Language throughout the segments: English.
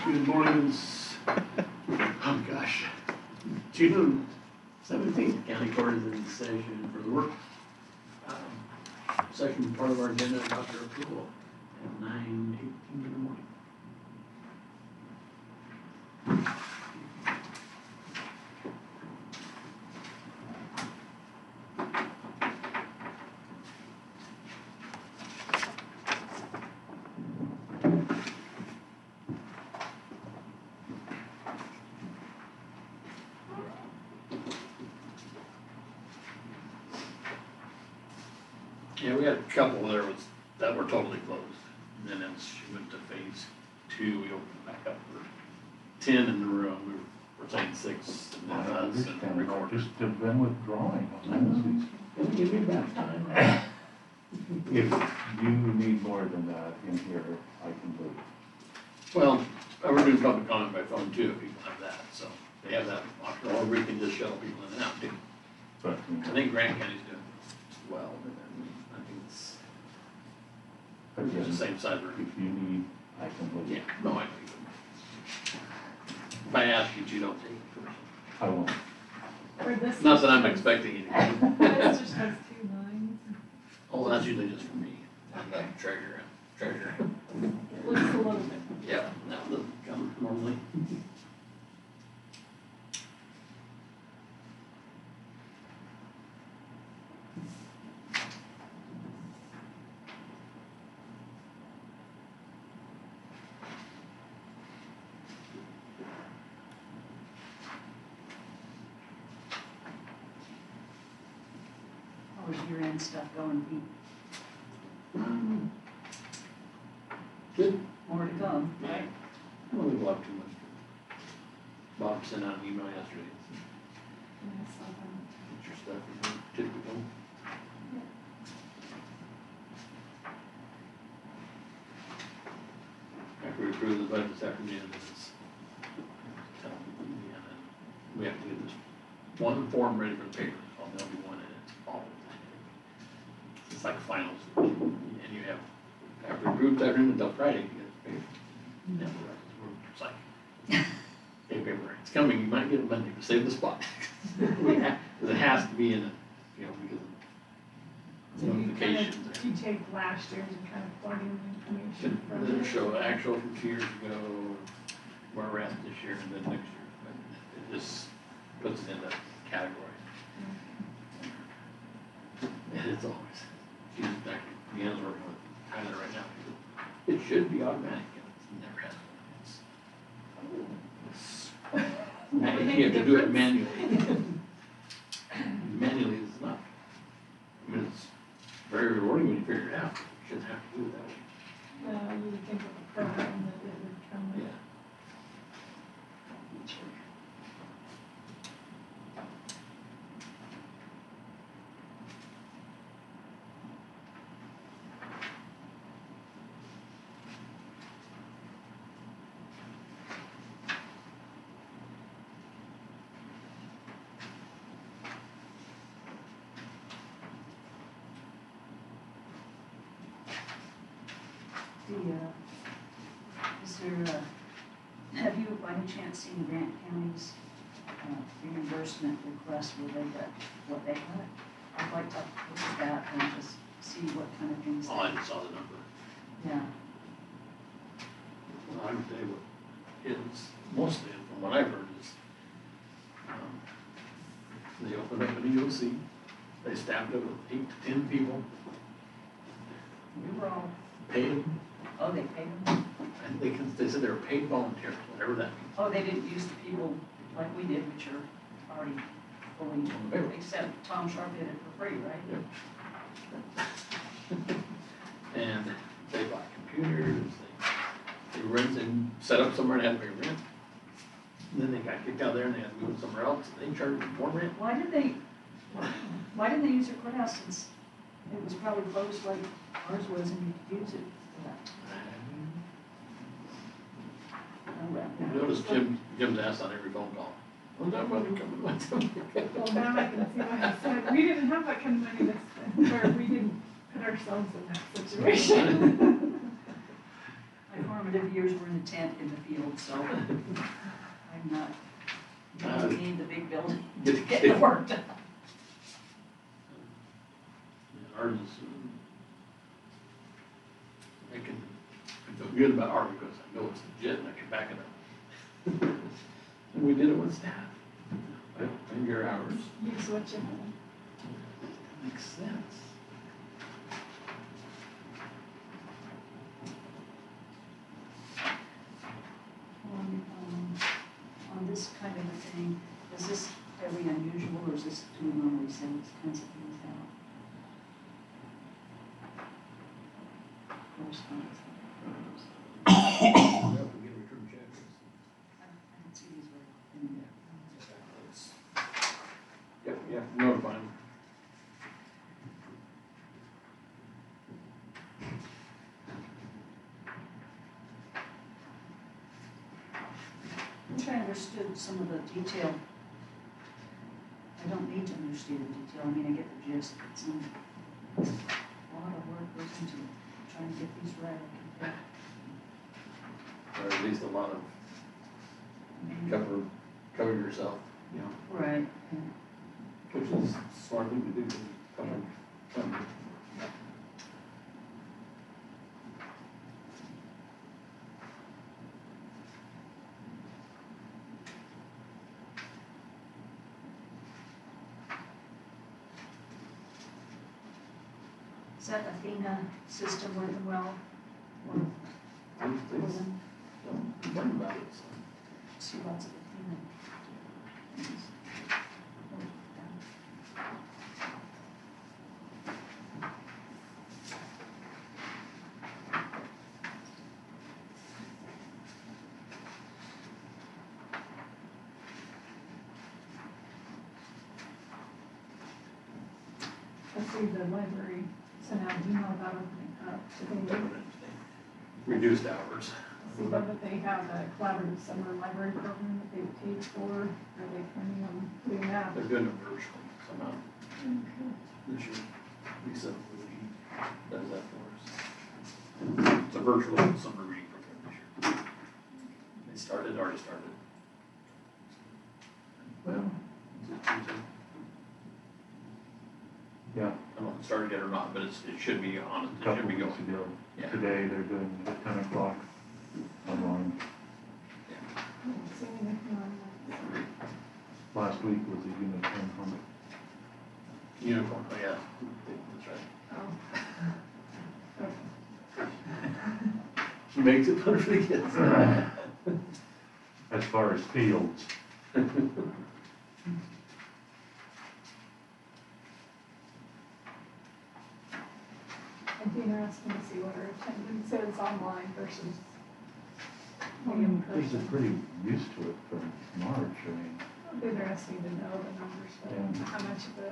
Good mornings. Oh gosh. June 17th, county court is in session for the work session. Part of our agenda about their approval at 9:18 in the morning. Yeah, we had a couple there that were totally closed. And then as she went to phase 2, we opened it back up for 10 in the room. We're saying 6 and then us and recorders. Just have been withdrawing on Wednesdays. It'll give me back time. If you need more than that in here, I can do it. Well, we're doing public comment by phone too, if people have that, so they have that option, or we can just shuttle people in and out too. But I think Grant County's doing well, but I think it's again, the same side room. if you need, I can do it. Yeah, no, I think. If I ask you, you don't take it first. I won't. Not that I'm expecting anything. This just has 2 lines. Oh, that's usually just for me. I'm the treasurer. It looks a little bit. Yeah, that doesn't come normally. How's year-end stuff going, Pete? Good. More to come, right? I don't think we'll have too much. Bob sent out an email yesterday. Get your stuff, typical. After we approve the budget this afternoon, it's we have to get this one form ready for the paper. There'll be one in it. All it's like finals, and you have after approved that afternoon until Friday to get the paper. Never right. It's like hey, paper. It's coming. You might get it Monday, but save the spot. Because it has to be in it, because So you notifications. you take last year's and kind of plug in the information from It'll it. show actual from 2 years ago, where we're at this year, and then next year. But it just puts it in the category. And it's always, she's back, Deanna's working with Tyler right now. It should be automatic, and it never has been. You have to do it manually. Manually is not, it's very rewarding when you figure it out. You shouldn't have to do it that way. You would think of a program that it would come with. Yeah. Is there, have you by any chance seen Grant County's reimbursement request where they got what they got? I'd like to look at that and just see what kind of things. Oh, I just saw the number. Yeah. Well, I can tell you what is, mostly from what I've heard is, they opened up an EOC, they staffed it with 8 to 10 people, We were all, paid them, oh, they paid them? and they said they were paid volunteers, whatever that means. Oh, they didn't use the people like we did, which are already fully, Payroll. except Tom Sharp did it for free, right? Yep. And they bought computers, they rent and set up somewhere and had to pay rent. And then they got kicked out there and they had to move somewhere else, and they charged them more rent. Why didn't they use their courthouse since it was probably closed like ours was and you could use it for that? Oh, well. Notice Jim's asked on every phone call, when's that money coming? When's that money coming? Well, now I can see why I said, we didn't have that kind of money this, or we didn't put ourselves in that situation. My former formative years were in a tent in the field, so I'm not, you need the big building to get the work done. Yeah, ours is, I feel good about ours because I know it's legit and I can back it up. And we did it with staff. And your hours. Use what you have. Makes sense. On this kind of a thing, is this very unusual, or is this, do we normally send these kinds of things out? Correspondence. Yeah, we get return checks. I don't see these very often. Yep, yeah, notify them. I wish I understood some of the detail. I don't need to understand the detail, I mean, I get the gist, but a lot of work goes into trying to get these right, I can tell. Or at least a lot of cover yourself, you know, Right, which is a smart thing to do, cover. is that Athena system working well? Or Please, don't complain about it, so. see lots of Athena. things. I see the library sent out an email about opening up today. Reduced hours. See that they have a collaborative summer library program that they paid for. Are they planning on doing that? They're doing it virtually somehow Okay. this year. Lisa does that for us. It's a virtual summer reading program this year. They already started. Well, is it Tuesday? Yeah, I don't know if it started yet or not, but it should be on, a it couple should be weeks going. ago. Yeah. Today, they're doing it at 10 o'clock online. I haven't seen anything on that. Last week was a unit 10 hunt. Uniform, oh yeah, that's right. Oh. Okay. Makes it fun for the kids. As far as fields, It'd be interesting to see what our attendance is online versus in kids are person. pretty used to it from March, I mean. It'd be interesting to know the numbers, but how much of a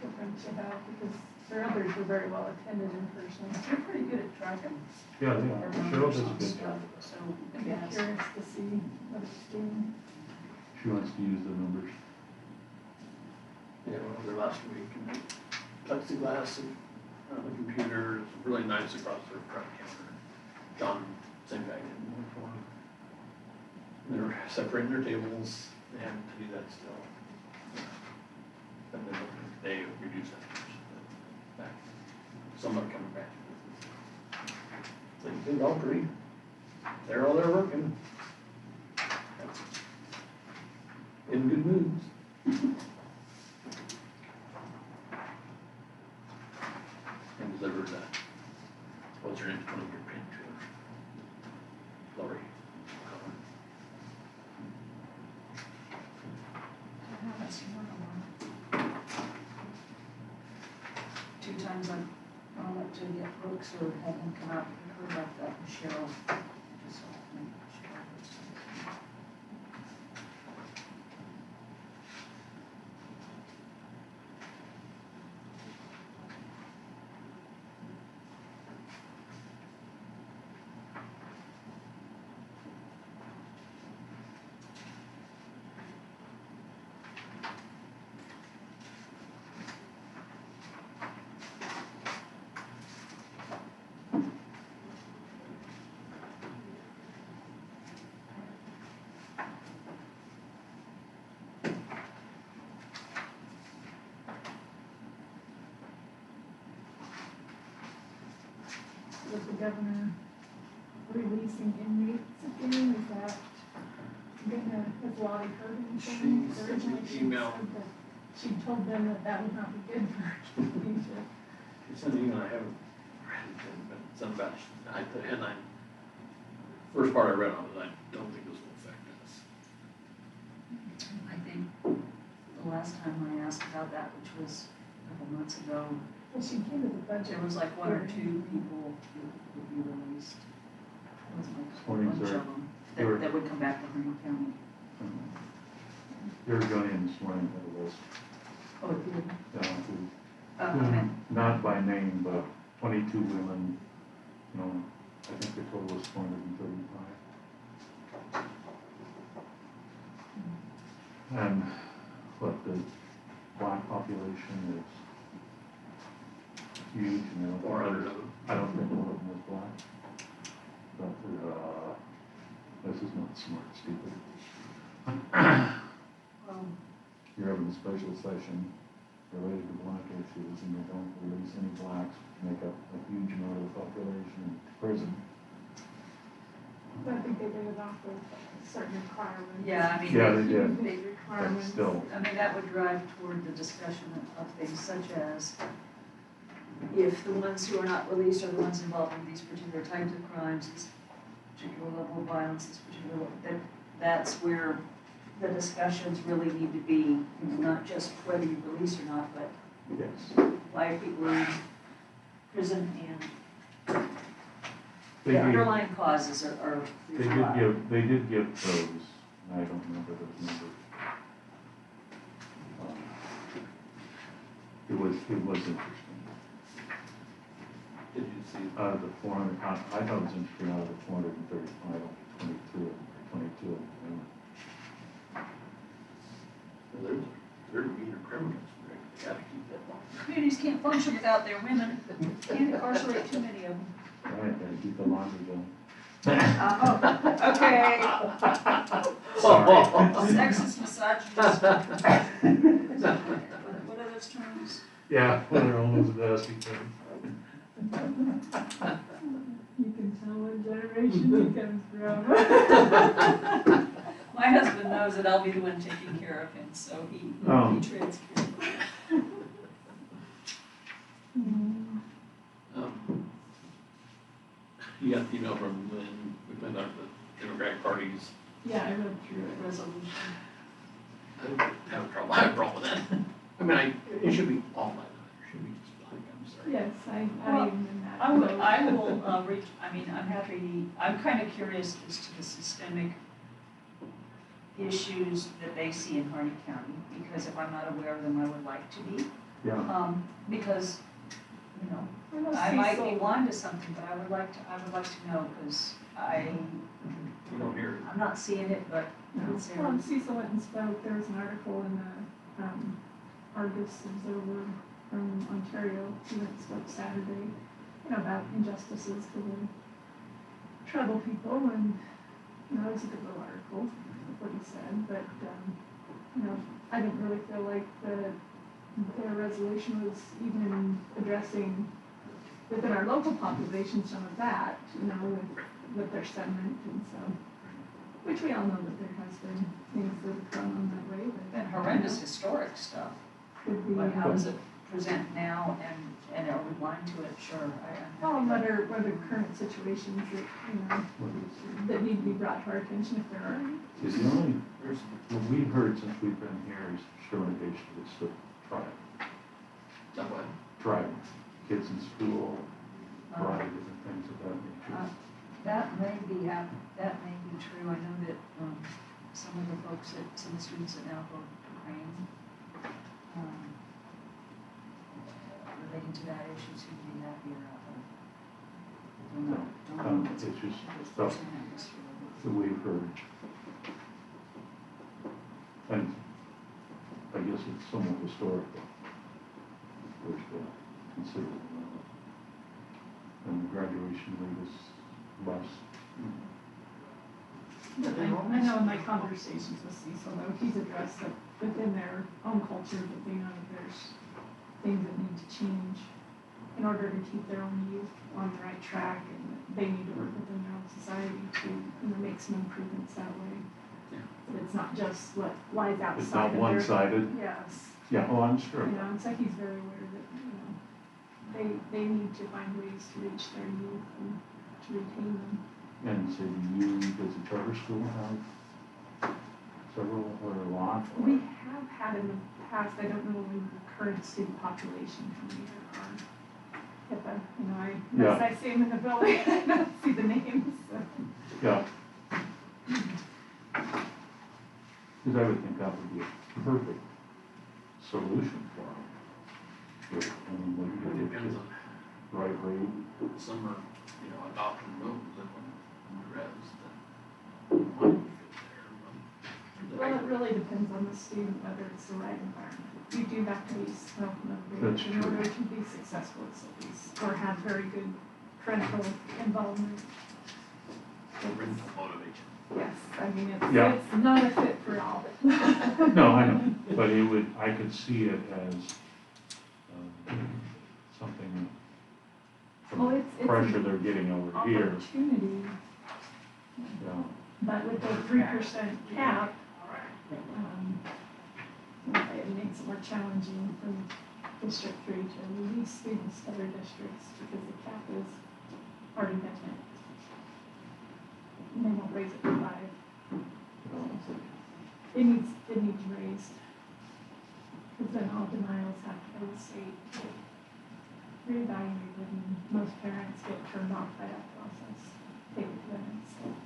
difference you have, because their others were very well attended in person. They're pretty good at tracking Yeah, they their are. Cheryl numbers does a on good stuff, job. so, I'd be yes. curious to see what it's doing. She wants to use the numbers. Yeah, we were there last week, and plexiglass and the computer, it's really nice across their front counter. John, same guy did one for them. They're separating their tables, they have to do that still. And then they reduce that, back, somebody coming back. So you think all three, they're all there working. In good moods. And delivered that, what's her name, 20-year pin to her. Lori. I haven't seen one in a while. 2 times I've gone up to get Brooks or had him come out and heard about that, and Cheryl, just saw me, Cheryl was something. with the governor releasing inmates again, is that gonna, has Lottie heard anything? She sent Originally an she email. said that she told them that that would not be good for Asia. She sent an email, I haven't read it, but something about, the headline, first part I read on it, I don't think this will affect us. I think the last time I asked about that, which was a couple months ago, Well, she came to the budget. there was like one or two people who would be released. It was like a Mornings bunch are- of them you're- that would come back to Harney County. Oregonian this morning had a list, Oh, it did? not by name, but 22 women, you know, I think the total was 435. And what the black population is huge, you know. 400 of them. I don't think one of them was black. But, this is not smart, stupid. You're having a special session related to black issues, and they don't release any blacks, make up a huge amount of the population in prison. But I think they did it off of certain requirements. Yeah, I mean. Yeah, they did. Big requirements. But still, I mean, that would drive toward the discussion of things such as if the ones who are not released are the ones involved in these particular types of crimes, this particular level of violence, this particular, that's where the discussions really need to be, you know, not just whether you release or not, but yes. why are people in prison and They the did, underlying causes are. they did give those, I don't remember those numbers. It was interesting. Did you see? Out of the 400, I thought it was interesting, out of the 435, only 22 of them. Well, they're meaner criminals, they gotta keep that one. Communities can't function without their women, can't incarcerate too many of them. Right, gotta keep the laundry going. Okay. Sorry. Sexist, misogynist. What are those terms? Yeah, well, they're almost nasty things. You can tell what generation he comes from. My husband knows that I'll be the one taking care of him, so he treads carefully. You got the email from Lynn, McLean, the Democratic Party's, Yeah, I read through it. Resolution. I have a problem with that. I mean, it should be all black, it should be just black, I'm sorry. Yes, Well, I am in that. I will reach, I mean, I'm happy, I'm kind of curious as to the systemic issues that they see in Harney County, because if I'm not aware of them, I would like to be. Yeah, Because, you know, Well, I might be Cecil- blind to something, but I would like to know, because You don't hear it. I'm not seeing it, but No. it's Well, there. Cecil went and spoke, there was an article in the Argus Observer from Ontario, he went and spoke Saturday, you know, about injustices to the tribal people, and, you know, it was a good little article, what he said, but, you know, I didn't really feel like their resolution was even addressing within our local population some of that, you know, with their sentiment, and so, which we all know that there has been things that have gone on that way, but. And horrendous historic stuff, Could be. but how does it present now, and are we blind to it? Sure, Well, I'm what happy. are current situations that, you know, that need to be brought to our attention if there are any? is the only, what we've heard since we've been here is discrimination against the tribe. That way. Tribe, kids in school, variety of different things of that nature. That may be true. I know that some of the folks some of the students at Nalco Crane, relating to that issue seem to be happier out there. Don't know. It's just It's stuff firsthand history of it. that we've heard. And I guess it's somewhat historical. First, considered, and the graduation rate is less. I know in my conversations with Cecil, though, he's addressed that within their own culture, that they know that there's things that need to change in order to keep their own youth on the right track, and they need to work within their own society to, make some improvements that way. Yeah. But it's not just what lies outside It's not of their. one-sided. Yes. Yeah, oh, I'm sure. And so he's very aware that, they need to find ways to reach their youth and to retain them. And so does the charter school have several or a lot? Or? We have had in the past, I don't know in the current student population how many there are. Unless I see them in the building, I don't see the names, so. Yeah. Because I would think that would be a perfect solution for them. If, It they get depends the on, right rate. some are, adopting moves and when the rest, that might fit there. Well, it really depends on the student, whether it's the right environment. You do have to be self-motivated That's in true. order to be successful at studies, or have very good parental involvement. Parental motivation. Yes, I mean, Yeah. it's not a fit for all. No, I know, but I could see it as something, Well, the it's pressure an they're getting over here. opportunity, Yeah. but with the 3% cap, it makes it more challenging for District 3 to release students to other districts because the cap is already been met. And they won't raise it to 5. It needs raised. Because then all denials have to go to the state to get reevaluated, and most parents get turned off by that process. Take it to the next step.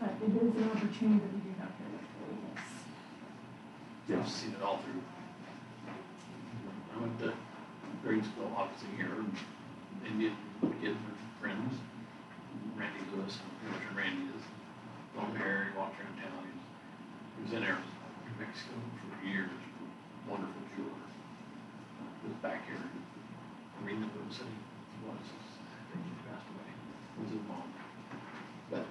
But it is an opportunity that we do have here locally, yes. I've seen it all through. I went to grade school opposite here, and Indian kids were friends. Randy Lewis, you know who Randy is, long hair, he walked around town, he was in Arizona, New Mexico for years, wonderful jeweler. He was back here, Marina Lewis, and he was, I think he passed away, it was his mom. But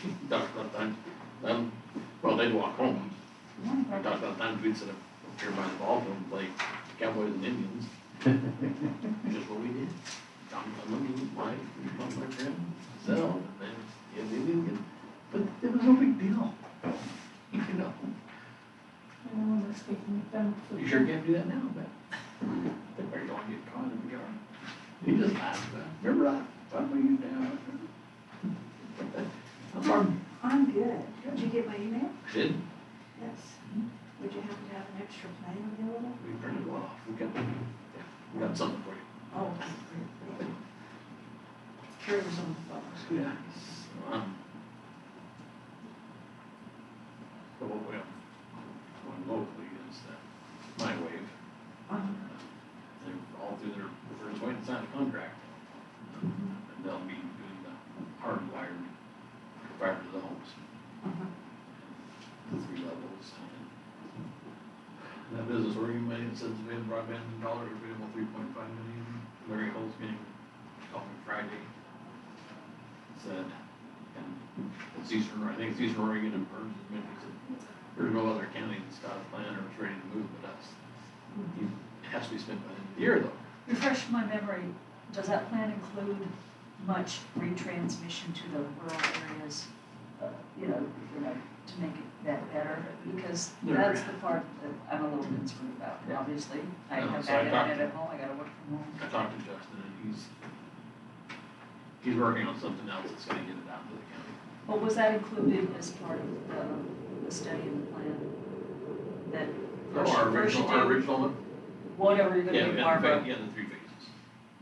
he talked about times, well, they'd walk home. I talked about times we'd sit up here by the ball field and play Cowboys and Indians. Just what we did. Tom Cunliffe, his wife, my friend, myself, and then the Indian. But it was no big deal. I remember speaking with them. You sure can't do that now, but they better don't get caught in the yard. He just laughed about it. Remember that? What were you down? I'm good. Did you get my email? Did. Yes. Would you happen to have an extra plan available? We printed one off. We got something for you. Oh, great. Carry was on the phone. Yeah. So what we have going locally is that My Wave. They're all through their first way to sign a contract. And they'll be doing the hardwired fiber to the homes. The 3 levels. That business organization says they have broadband in dollars, available 3.5 million. Larry Holzgang called me Friday. Said, and it's Eastern, I think it's Eastern Oregon and Burns, he said, there's no other county that's got a plan or is ready to move but us. It has to be spent by the end of the year though. Refresh my memory, does that plan include much retransmission to the rural areas, to make it that better? Because that's the part that I'm a little concerned about. Yeah. Obviously, I No, have so bad I talked internet at home, I gotta work from home. I talked to Justin and he's working on something else that's gonna get it out to the county. Well, was that included as part of the study and the plan? That first you Our do original one? whatever you're Yeah, gonna we do, had Barbara. the 3 phases.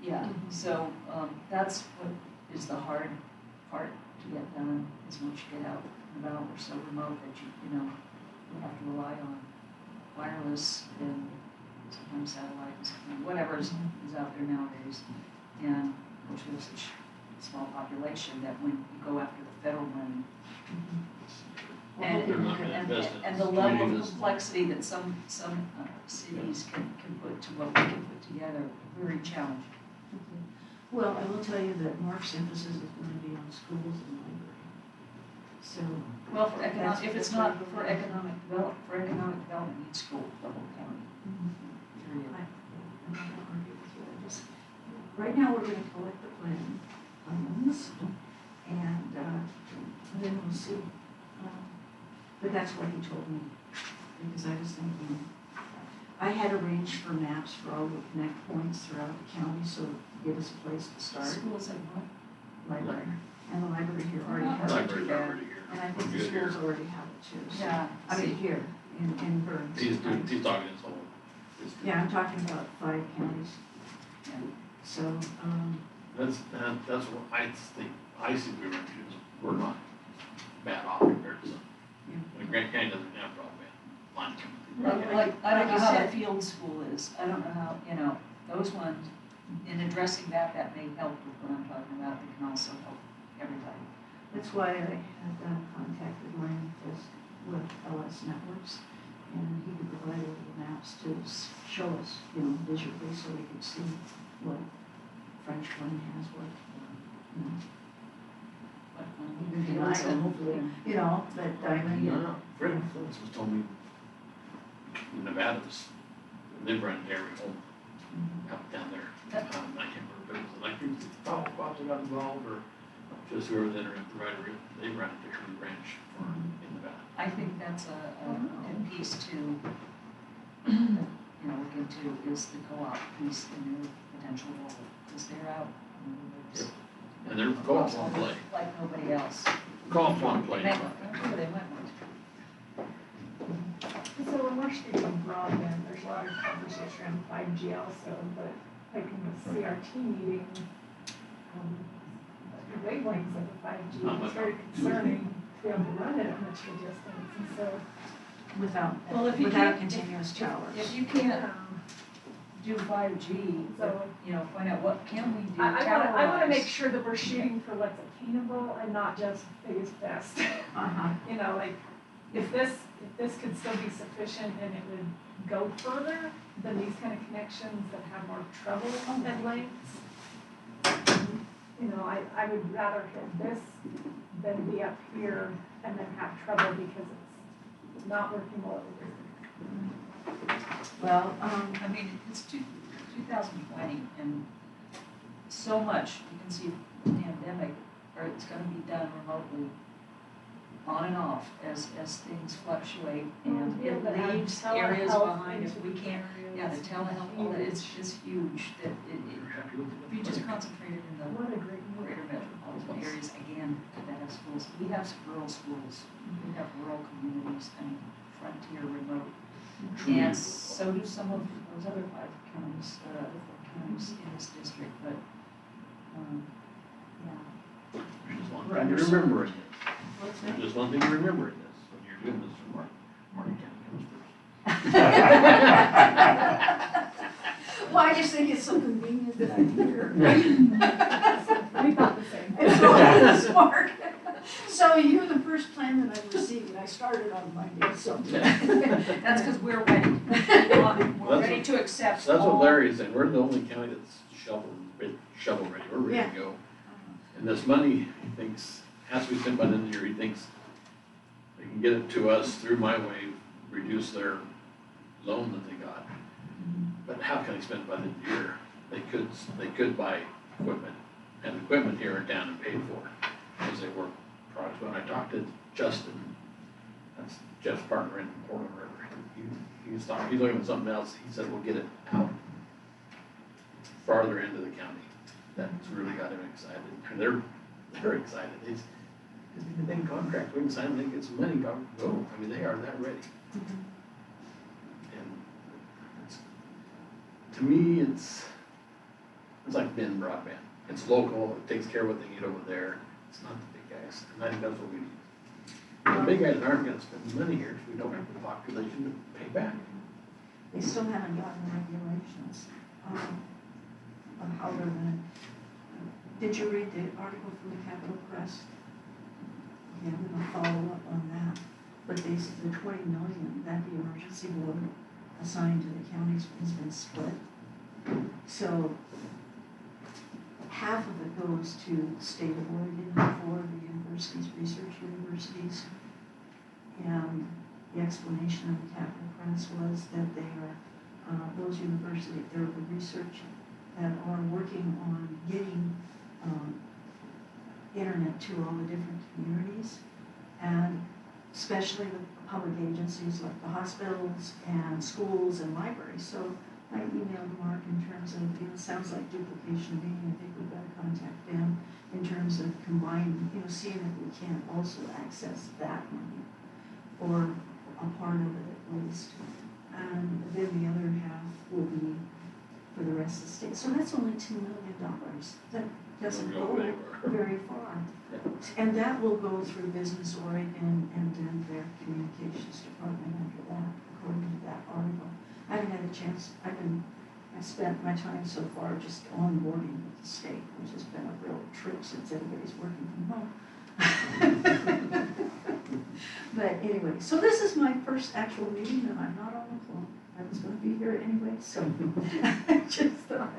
Yeah, so, that's what is the hard part to get done, is once you get out and about, we're so remote that you have to rely on wireless and sometimes satellite and something, whatever is out there nowadays. And of course, we have such a small population that when you go after the federal money, and the level of complexity that some cities can put to what we can put together, very challenging. Well, I will tell you that Mark's emphasis is going to be on schools and library. So, Well, for economic, if That's it's not what for we're economic development, needs school, double county. Period. I'm not gonna argue with you, I just, right now, we're gonna collect the plan funds, and, then we'll see. But that's what he told me, because I was thinking, I had arranged for maps for all the connect points throughout the county, so to give us a place to start. Schools and what? Library, and the library here already Oh, has it, Library's already here. and I think We're the good here. schools already have it too, so. Yeah, I mean, here, in Burns. He's talking his whole district. Yeah, I'm talking about 5 counties. Yeah. So, That's what I think, I see we run into, is we're not bad off compared to some. Yeah. And Grant County doesn't have broadband line. Like, I don't Like know you how the said. field school is, I don't know how, those ones, in addressing that may help with what I'm talking about, it can also help everybody. that's why I had contacted Ryan Fisk with LS Networks, and he could provide all the maps to show us, visually, so we could see what French Glen has, what, But, even fields Denison, and- hopefully, but Diamond. No, Fred Phillips was told me in Nevada's, they've run dairy home out down there. I can't remember if it was electric, power squad that got involved, or just whoever's entering the right, they run a dairy ranch for in Nevada. I think that's a good piece to, look into, is the co-op piece in their potential role, because they're out. It's And they're co-op on play, like nobody else. co-op on play. They might want to. So when we're speaking broadband, there's a lot of conversation around 5G also, but like in the CRT meeting, the wavelengths of the 5G is very concerning to be able to run it at much of a distance, and so. Without, Well, if you without can't- continuous towers. If you can't do 5G, So- find out what can we do. I wanna make tower-wise. sure that we're shooting for what's attainable and not just biggest best. Uh-huh. Like, if this could still be sufficient and it would go further, then these kind of connections that have more trouble at lengths, I would rather hit this than be up here and then have trouble because it's not working well over here. Well, I mean, it's 2020, and so much, you can see the pandemic, or it's gonna be done remotely, on and off, as things fluctuate, and Be able it to add leaves areas telehealth behind if into we these can't, areas. the telehealth, all that, it's huge, that You're happy with if you just concentrated in the What a great move. greater metropolitan areas, again, that have schools, we have rural schools, we have rural communities, and frontier remote. And so do some of those other 5 counties, other 4 counties in this district, but, yeah. There's just one thing to remember in this. what's There's that? just one thing to remember in this, when you're doing this for Martin County comes first. Well, I just think it's so convenient that I'm here. We thought the same. It's so smart. So you're the first plan that I received, and I started on Monday, so. That's because we're ready. We're ready to accept That's all. what Larry said, we're the only county that's shovel ready, we're ready Yeah. to go. And this money, he thinks, has to be spent by the end of the year, he thinks they can get it to us through my way, reduce their loan that they got. But how can they spend it by the end of the year? They could buy equipment, and the equipment here in town and paid for, because they work products. When I talked to Justin, that's Jeff's partner in Portland River, he's looking at something else, he said, we'll get it out farther into the county. That's really got him excited, and they're excited, it's a big contract, we can sign, they get some money, go, I mean, they are that ready. And it's, to me, it's like Ben broadband, it's local, it takes care of what they need over there, it's not the big guys, and I think that's what we need. The big guys aren't gonna spend money here, if we don't have the population to pay back. They still haven't gotten the regulations, on how they're gonna, did you read the article from the Capitol Press? Yeah, I'm gonna follow up on that, but they said the 20 million that the emergency board assigned to the counties has been split. So half of it goes to the state of Oregon for the universities, research universities. And the explanation of the capital press was that they are, those universities, they're the research that are working on getting internet to all the different communities, and especially with public agencies like the hospitals and schools and libraries. So I emailed Mark in terms of, sounds like duplication of meeting. I think we've got to contact them in terms of combining, seeing if we can also access that money, or a part of it at least. And then the other half will be for the rest of the state. So that's only $2 million. That doesn't go very far. And that will go through Business Oregon and then their communications department after that, according to that article. I haven't had a chance. I spent my time so far just onboarding with the state, which has been a real trip since everybody's working from home. But anyway, so this is my first actual meeting, and I'm not on the phone. I was going to be here anyway, so I just thought.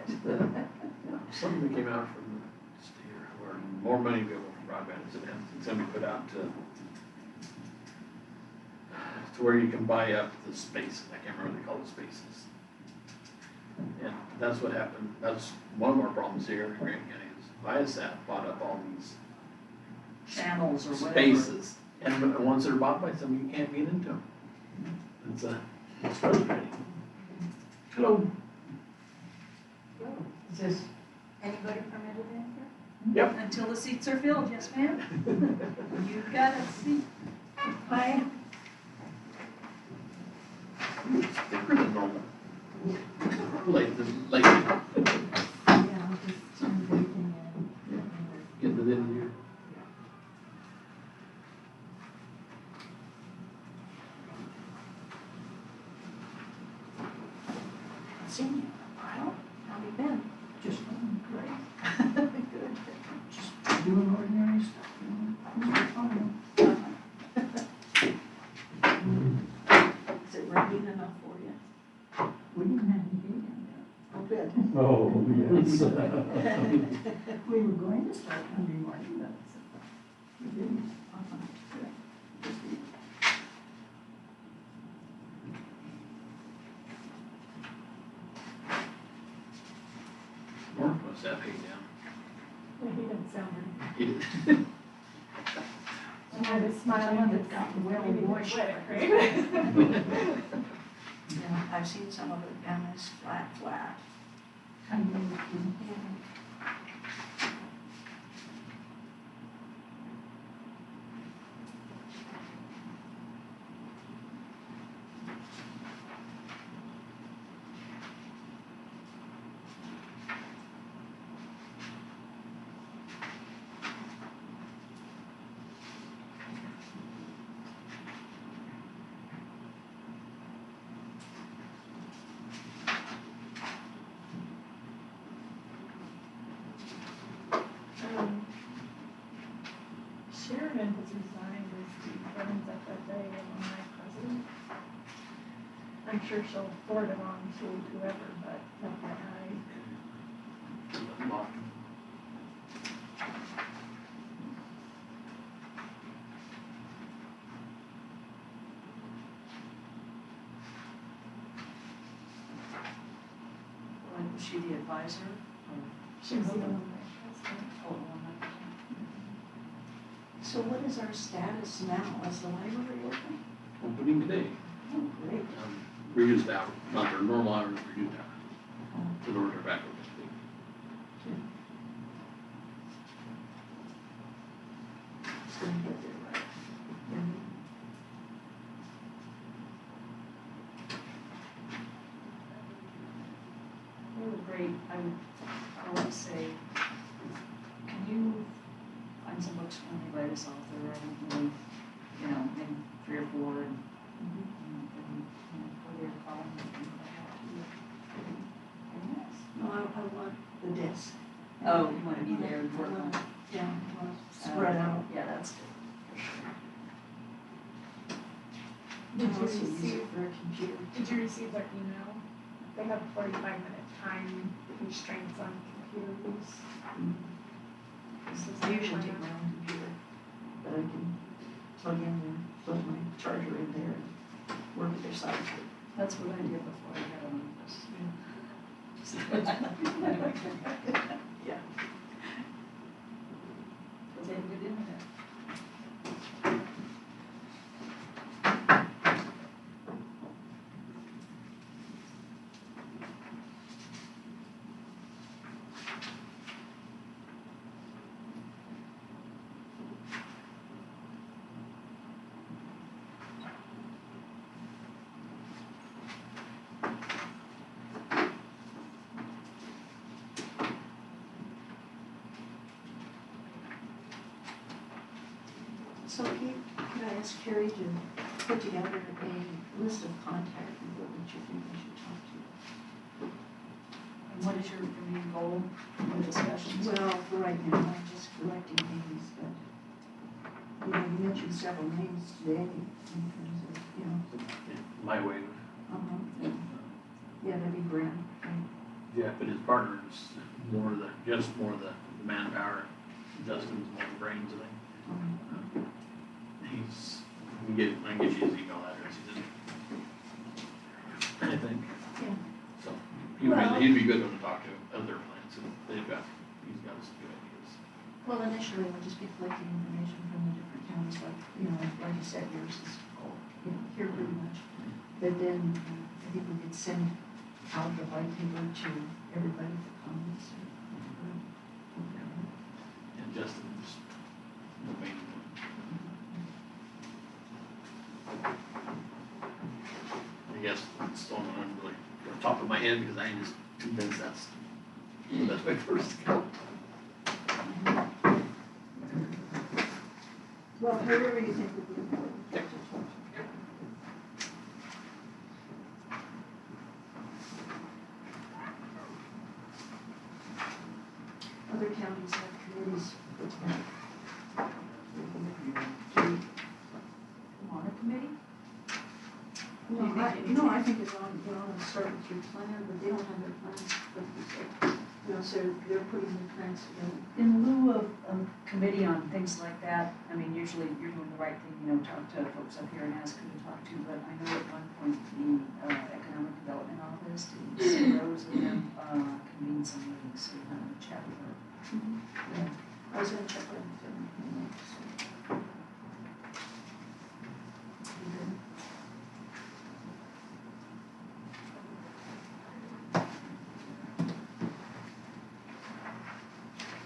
Something that came out from the state, or more money available for broadband, is somebody put out to where you can buy up the spaces. I can't remember what they call the spaces. And that's what happened. That's one of our problems here in Grant County is Viasat bought up all these Channels or whatever. spaces. And once they're bought by somebody, you can't get into them. It's frustrating. Hello. Is this anybody permitted in here? Yep. Until the seats are filled, yes ma'am? You've got a seat. Hi. Thicker than normal. Like. Yeah, I'll just turn everything in. Get to the end of your. Seen you in a while. How have you been? Just fine, Great. Good. just doing ordinary stuff, Is it raining enough for you? We didn't have any heat in Oh, good. Oh, yes. there. We were going to start Monday morning, but we didn't. Mark must have paid down. Yeah, he didn't sound very. He did. I had a smile on his gotten well maybe moist. wet, right? Yeah, I've seen some of it down this flat. Kind of, Sheridan has resigned as the Friends FFA alumni president. I'm sure she'll forward it on to whoever, but FYI. Was she the advisor? Or She's the alumni president. Oh, alumni. So what is our status now? Is the library open? Opening today. Oh, great. Reduced hours, not their normal hours, reduced hours. The doors are back open today. It's gonna get there, right? They were great. I want to say, can you find some books for me by this author? I don't really, maybe 3 or 4 and for their column. No, I want the desk. Oh, you want to be there and I work on want- it? Yeah, I want to spread out. Yeah, that's good. For sure. Did you Also use receive, it for a computer. did you receive their email? They have 45-minute time constraints on computer use. This is I usually their take my plan. own computer. plug in and plug my charger in there and work with their side. That's what I did before I got on this. Yeah. Because they have good internet. So could I ask Carrie to put together a list of contact people that you think we should talk to? And what is your main goal in the discussions? Well, for right now, I'm just collecting names, but, you mentioned several names today in terms of, My way of, yeah, that'd be grand, right? Jeff and his partners, more the manpower. Justin's more the brains, I think. I can get you his email address, I think. Yeah. So, Well- he'd be good one to talk to, other plans, and he's got some good ideas. Well, initially, we'll just be collecting information from the different towns, like, like you said, yours is, here pretty much. But then, I think we could send out the white paper to everybody for comments. And Justin's the main one. I guess it's the only one I'm really, on top of my head, because I ain't just convinced that's the best way for us to go. Well, whoever you think would be important. Other counties have committees. On a committee? No, I think it's on, they're on a start with your plan, but they don't have their plans put together. So they're putting their plans together. In lieu of a committee on things like that, I mean, usually you're doing the right thing, talk to folks up here and ask who to talk to, but I know at one point the Economic Development Office, and Rose and them convened some meetings, so we're going to chat with her. Yeah. I was gonna check on them.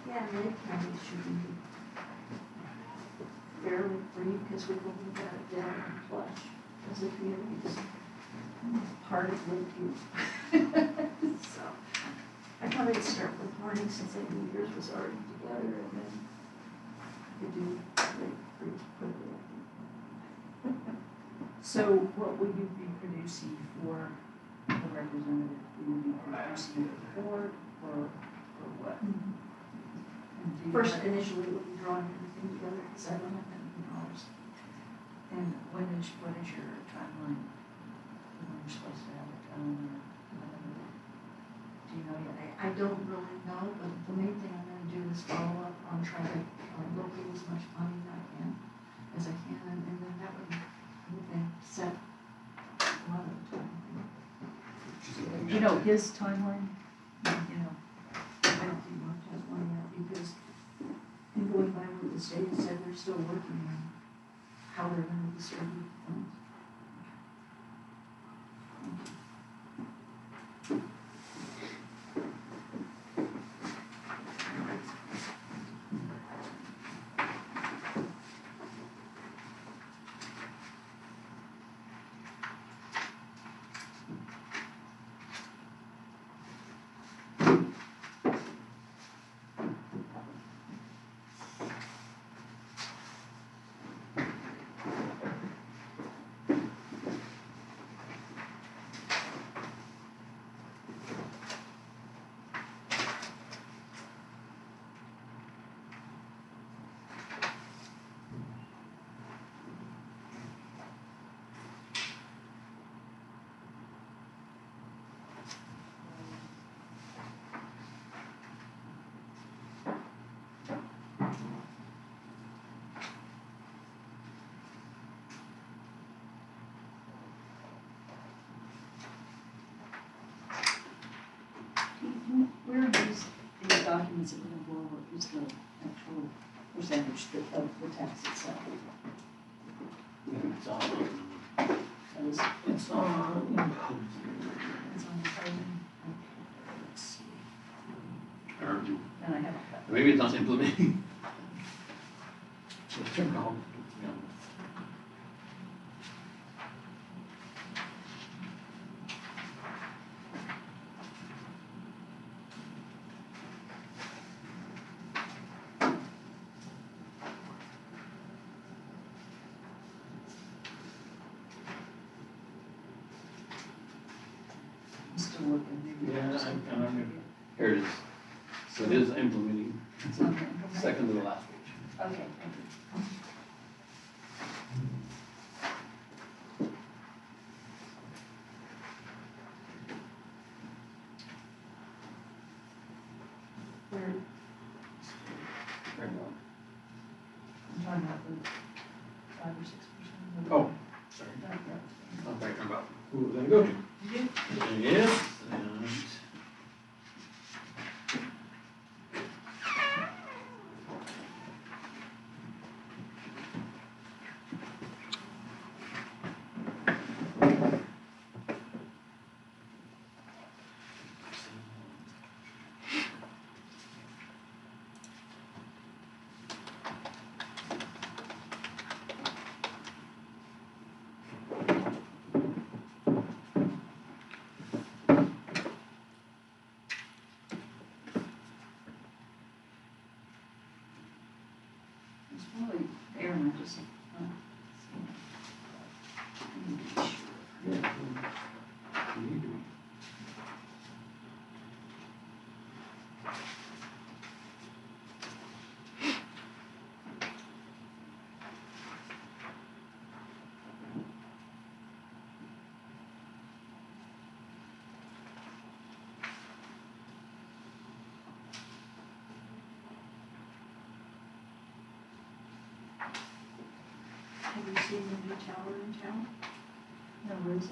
Yeah, many counties should be fairly free, because we've only got it down in Plush as a community, it's part of Lakeview. So, I thought I'd start with Harney, since I knew yours was already together, and then you do Lake pretty quickly, I think. So what will you be producing for the representative? Will you be producing for the board or what? And do you First, have- initially, we'll be drawing everything together, because I don't have that many hours. And what is your timeline? When you're supposed to have it done or whatever? Do you know yet? I don't really know, but the main thing I'm gonna do is follow up on trying to locate as much funding I can, as I can, and then that would, set a lot of the time. You know his timeline? I don't think Mark has one yet, because in going by what the state said, they're still working on how they're gonna distribute funds. is it gonna go over, is the actual percentage of the tax itself? It's on, That is, it's on, it's on the coding. Let's see, or and I haven't got. maybe it's on implementing. It's turned on, you know. I'm still looking, maybe. Yeah, just- I'm here it is. So it is implementing, It's on the second to the last page. Okay, thank you. Where, Right on. I'm talking about the 5 or 6%. Oh, sorry. I'm talking about who we're gonna go to. Yes, and. It's probably there, and I just, I need to be sure. Yeah. You need to be. have you seen the new tower in town? No, where is it?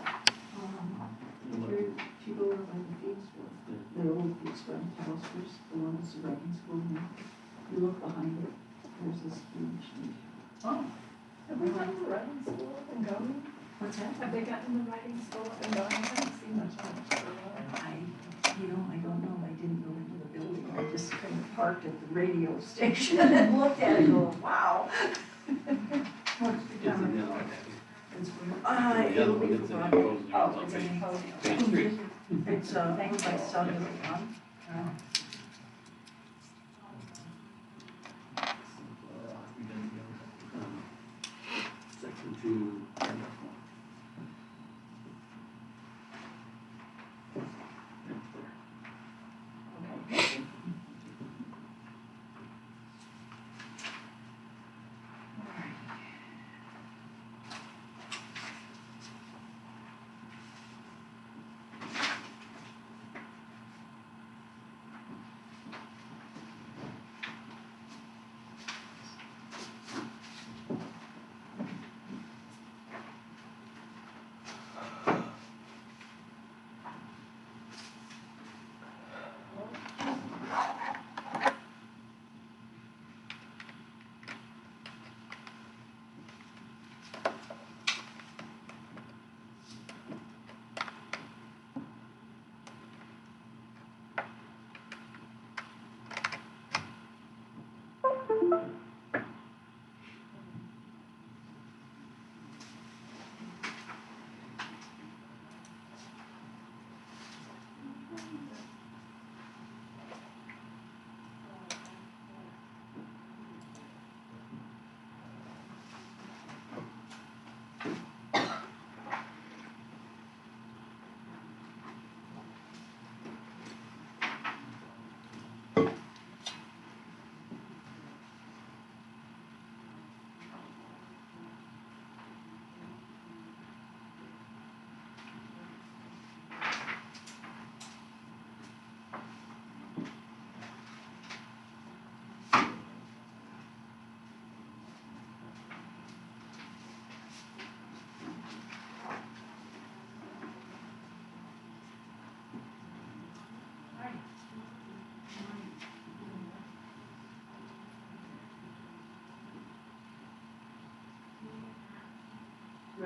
If you go over by the feed store, the old feed store in Calisters, the one that's the writing school now, you look behind it, there's this huge, Oh, have we gotten the writing school up and going? what's that? Have they gotten the writing school up and going? I haven't seen much on it for a while. I don't know, I didn't go into the building, I just kind of parked at the radio station and looked at it, going, wow. What's the It's in time? the other one. It's, The other it'll one, be it's for in Friday. the Oh, it's in the code. Page 3. It's, my son is on. Section 2, paragraph 1. Okay.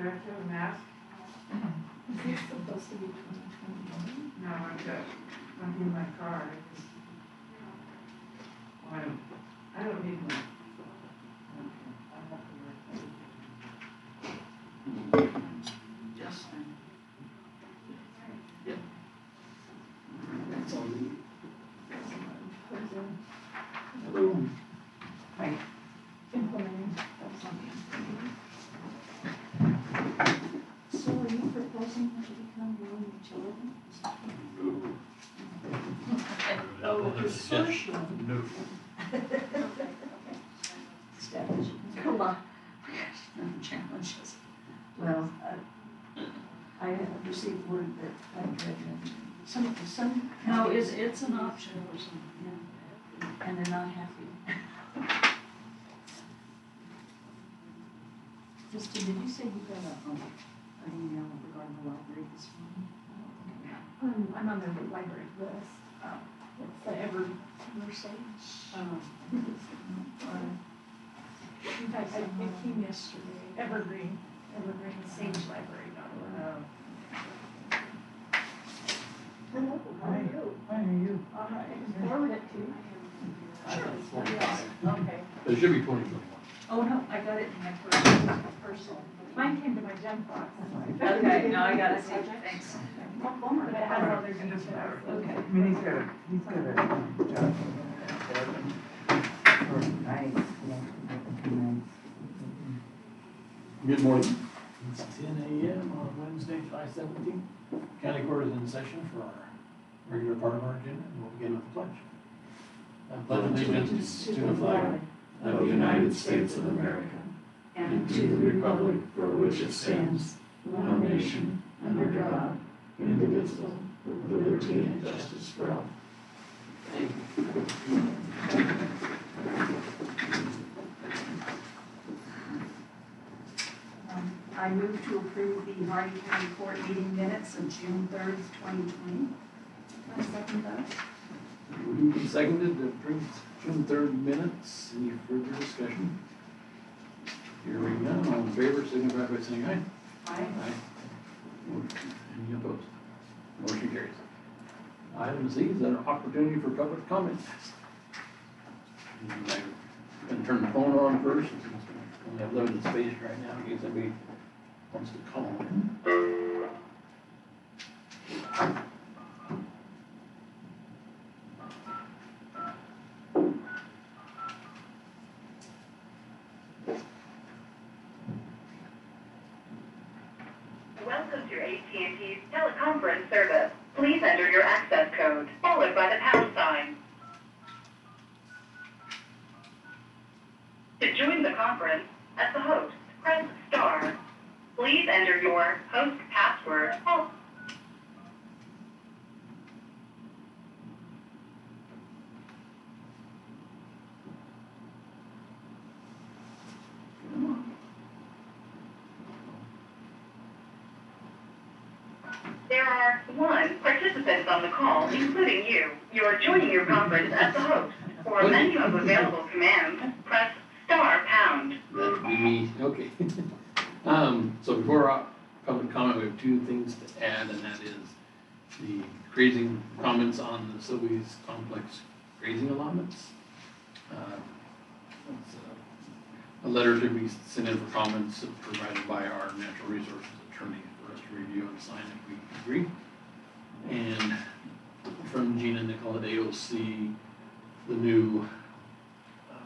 have to have a mask? Is this supposed to be 2021? No, I'm in my car, well, I don't need one. Just, That's all we need. Hello. Hi. Implementing of something. So are you proposing to become your own utility? Oh, consortium. No. Strategy. come on. Challenges. Well, I have received word that I've read that some. No, it's an option for some, yeah. And they're not happy. Krista, did you say you got an email regarding the library this morning? I'm on the library list. It's the Eversage. In fact, it came yesterday. Evergreen, sageLibrary.org. Hello, how are you? How are you? All right, forward it to you. I thought it was 45. Okay. But it should be 2021. Oh, no, I got it in my personal. Mine came to my junk box. Okay, no, I got it, thanks. But it has all their details. Okay. I mean, he's got a job. Good morning. It's 10 a.m. on Wednesday, July 17th. County Court is in session for our regular part of our agenda, and we'll begin with the pledge. I pledge allegiance to the flag of the United States of America and to the republic for which it stands, one nation, under God, indivisible, with liberty and justice for all. Thank you. I move to approve the Harney County Court meeting minutes of June 3rd, 2020. I second that. Moved and seconded to approve June 3rd minutes. Any further discussion? Hearing none, all in favor, signify by saying aye. Aye. Any opposed? Motion carries. Item Z is an opportunity for public comment. I'm going to turn the phone on first. We have limited space right now in case anybody wants to call in. Welcome to AT&T's teleconference service. Please enter your access code, followed by the pound sign. To join the conference as the host, press star. Please enter your host password. There are 1 participants on the call, including you. You are joining your conference as the host. For a menu of available commands, press star pound. That would be me, okay. So before our public comment, we have 2 things to add, and that is the grazing comments on the Sylvia's complex grazing allotments. That's, a letter to be sent in for comments provided by our natural resources attorney for us to review and sign if we agree. And from Gina Nickel at AOC, the new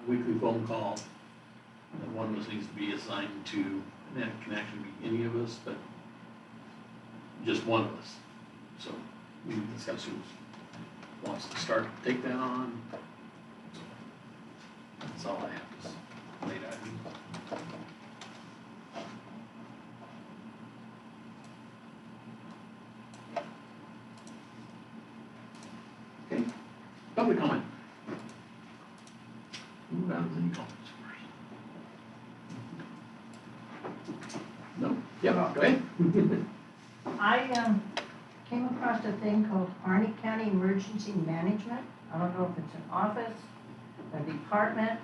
weekly phone call. And one of us needs to be assigned to, and that can actually be any of us, but just one of us. So we need to discuss who wants to start to take that on. So that's all I have to say. Late item. Okay, public comment. Who has any comments first? No? Yep, go ahead. I came across a thing called Harney County Emergency Management. I don't know if it's an office, a department.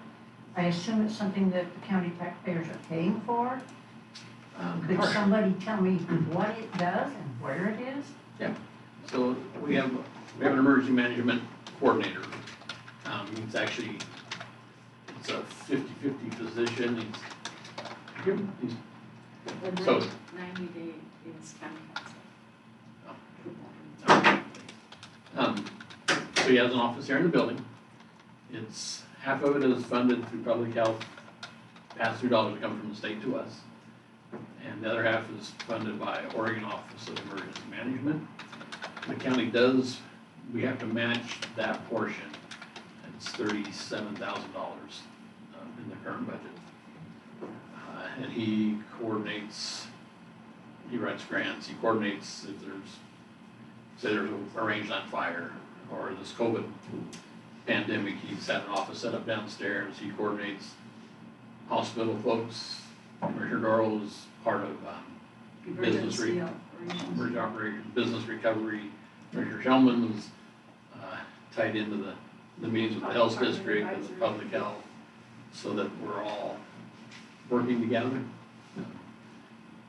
I assume it's something that the county taxpayers are paying for. Could somebody tell me what it does and where it is? So we have an emergency management coordinator. He's actually, it's a 50-50 position. He's The So- 90-day is county So he has an office here in the building. It's, half of it is funded through public health, pass-through dollars that come from the state to us. And the other half is funded by Oregon Office of Emergency Management. The county does, we have to match that portion. It's $37,000 in the current budget. And he coordinates, he writes grants, he coordinates if say there's a range on fire, or this COVID pandemic, he's had an office set up downstairs, he coordinates hospital folks. Commissioner Doral is part of business emergency operations. emergency operations, business recovery. Commissioner Shellman was tied into the meetings with the health district and the public health, so that we're all working together.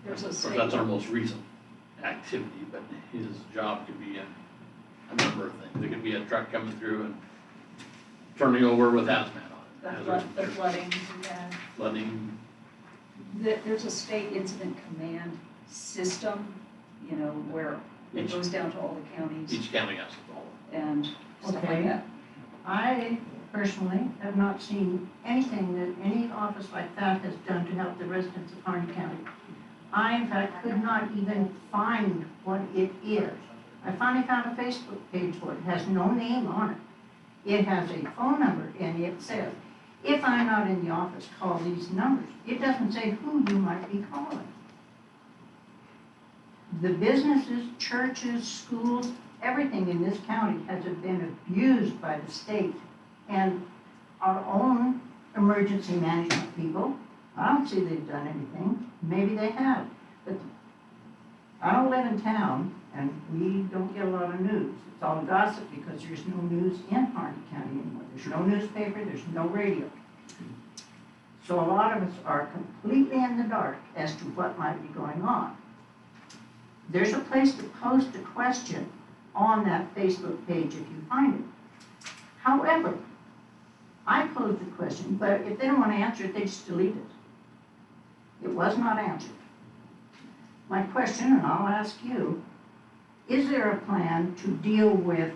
There's a Of course, state, that's our most recent activity, but his job could be a number of things. It could be a truck coming through and turning over with hazmat on it. the flooding, yeah. Flooding, There's a state incident command system, you know, where it Each- goes down to all the counties each county has to follow. and stuff like Okay. that. I personally have not seen anything that any office like that has done to help the residents of Harney County. I, in fact, could not even find what it is. I finally found a Facebook page for it. It has no name on it. It has a phone number, and it says, if I'm not in the office, call these numbers. It doesn't say who you might be calling. The businesses, churches, schools, everything in this county has been abused by the state and our own emergency management people. I don't see they've done anything. Maybe they have, but I don't live in town and we don't get a lot of news. It's all gossip because there's no news in Harney County anymore. There's no newspaper, there's no radio. So a lot of us are completely in the dark as to what might be going on. There's a place to post a question on that Facebook page if you find it. However, I posed a question, but if they don't want to answer it, they just delete it. It was not answered. My question, and I'll ask you, is there a plan to deal with